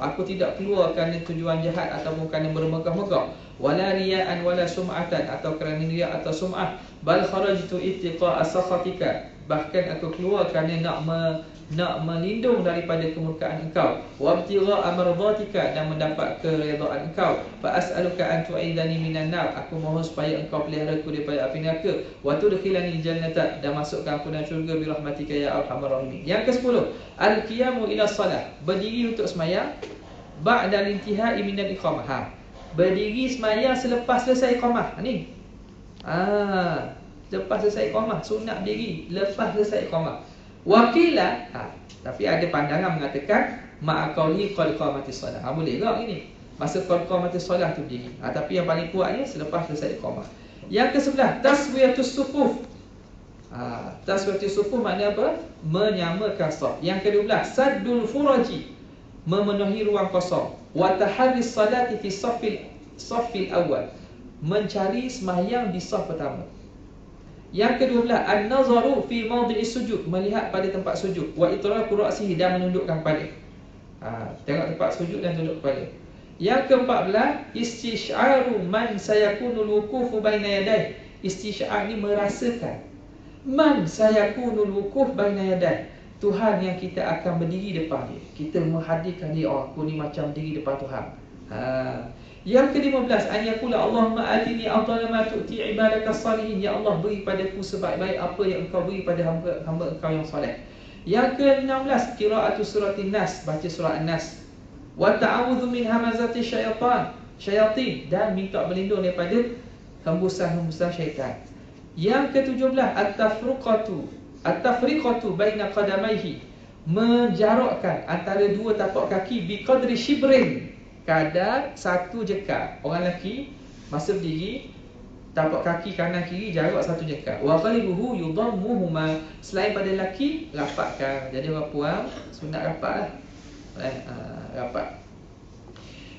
aku tidak keluar kerana tujuan jahat ataupun kerana bermegah-megah, wala riya'an wala sum'atan, atau kerana riya' atau sum'ah, bal kharajtu ittiqa'a sakhatika, bahkan aku keluar kerana nak melindung daripada kemurkaan engkau, wa ibtigha'a mardatika, dan mendapat keredaan engkau, fa as'aluka an tu'idani minan nar, aku mohon supaya engkau pelihara aku daripada api neraka, wa tudkhilani jannata, dan masukkan aku dalam syurga bi rahmatika ya arhamar rahimin. Yang ke-10, al-qiyamu ila salah, berdiri untuk sembahyang, ba'da intihai minal iqamah. Berdiri sembahyang selepas selesai iqamah. Ni. Lepas selesai iqamah, sunat berdiri lepas selesai iqamah. Wakila, tapi ada pandangan mengatakan ma'aqauli qad qamatis solah. Boleh tak ini? Masa qad qamatis solah tu berdiri. Tapi yang paling kuatnya selepas selesai iqamah. Yang ke-11, taswiyatus sufuf. Taswiyatus sufuf makna apa? Menyamakan saf. Yang ke-12, saddul furaji, memenuhi ruang kosong. Wa tahadis salati fi saffil awal, mencari sembahyang di saf pertama. Yang ke-12, an-nazaru fi mawdi'is sujud, melihat pada tempat sujud. Wa itraqu ra'sihi, dan menundukkan kepala. Tengok tempat sujud dan tunduk kepala. Yang ke-14, istish'aru man sayakunul wuqufu baina yadayh. Istish'ar ni merasakan man sayakunul wuquf baina yadayh, Tuhan yang kita akan berdiri depan dia. Kita menghadirkan dia, aku ni macam berdiri depan Tuhan. Yang ke-15, an yaqula Allahumma atini afdala ma tu'ti ibadaka salihin, ya Allah, beri padaku sebaik-baik apa yang engkau beri pada hamba engkau yang soleh. Yang ke-16, qira'atu suratin nas, baca surah An-Nas. Wa ta'awudzu min hamazati syayatin, dan minta berlindung daripada hembusan-hembusan syaitan. Yang ke-17, at-tafriqatu baina qadamaihi, menjarakkan antara dua tapak kaki, bi qadri shibrin, kadar satu jekar. Orang lelaki masa berdiri, tapak kaki kanan kiri jarak satu jekar. Wa qalibuhu yudammuhuma, selain pada lelaki rapatkan. Jadi orang puan sunat rapatlah. Rapat.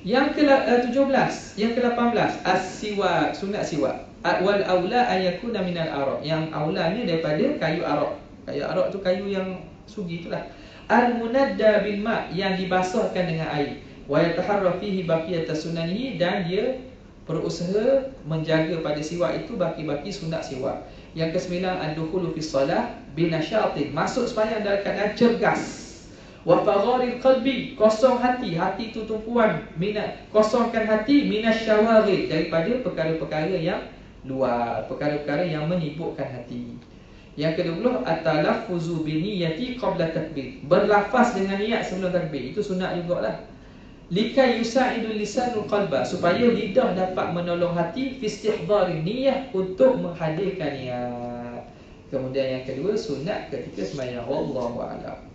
Yang ke-17, yang ke-18, as-siwak, sunat siwak. Wal aula an yakuna minal araq, yang aula ni daripada kayu araq. Kayu araq tu kayu yang sugi itulah. Al-munadda bil ma', yang dibasahkan dengan air. Wa yataharra fihi baqiyatas sunanihi, dan dia berusaha menjaga pada siwak itu baki-baki sunat siwak. Yang ke-9, ad-dukhulu fi shalah binasyatin, masuk sembahyang dalam keadaan cergas. Wa fagharil qalbi, kosong hati, hati itu tumpuan, kosongkan hati minasyawaghil, daripada perkara-perkara yang luar, perkara-perkara yang menyibukkan hati. Yang ke-20, at-talaffuzu bi niyyati qabla takbir, berlafaz dengan niat sebelum takbir. Itu sunat jugalah. Likai yusa'idul lisanul qalba, supaya lidah dapat menolong hati fi istihdharin niyyah, untuk menghadirkan niat. Kemudian yang kedua, sunat ketika sembahyang. Wallahu a'lam.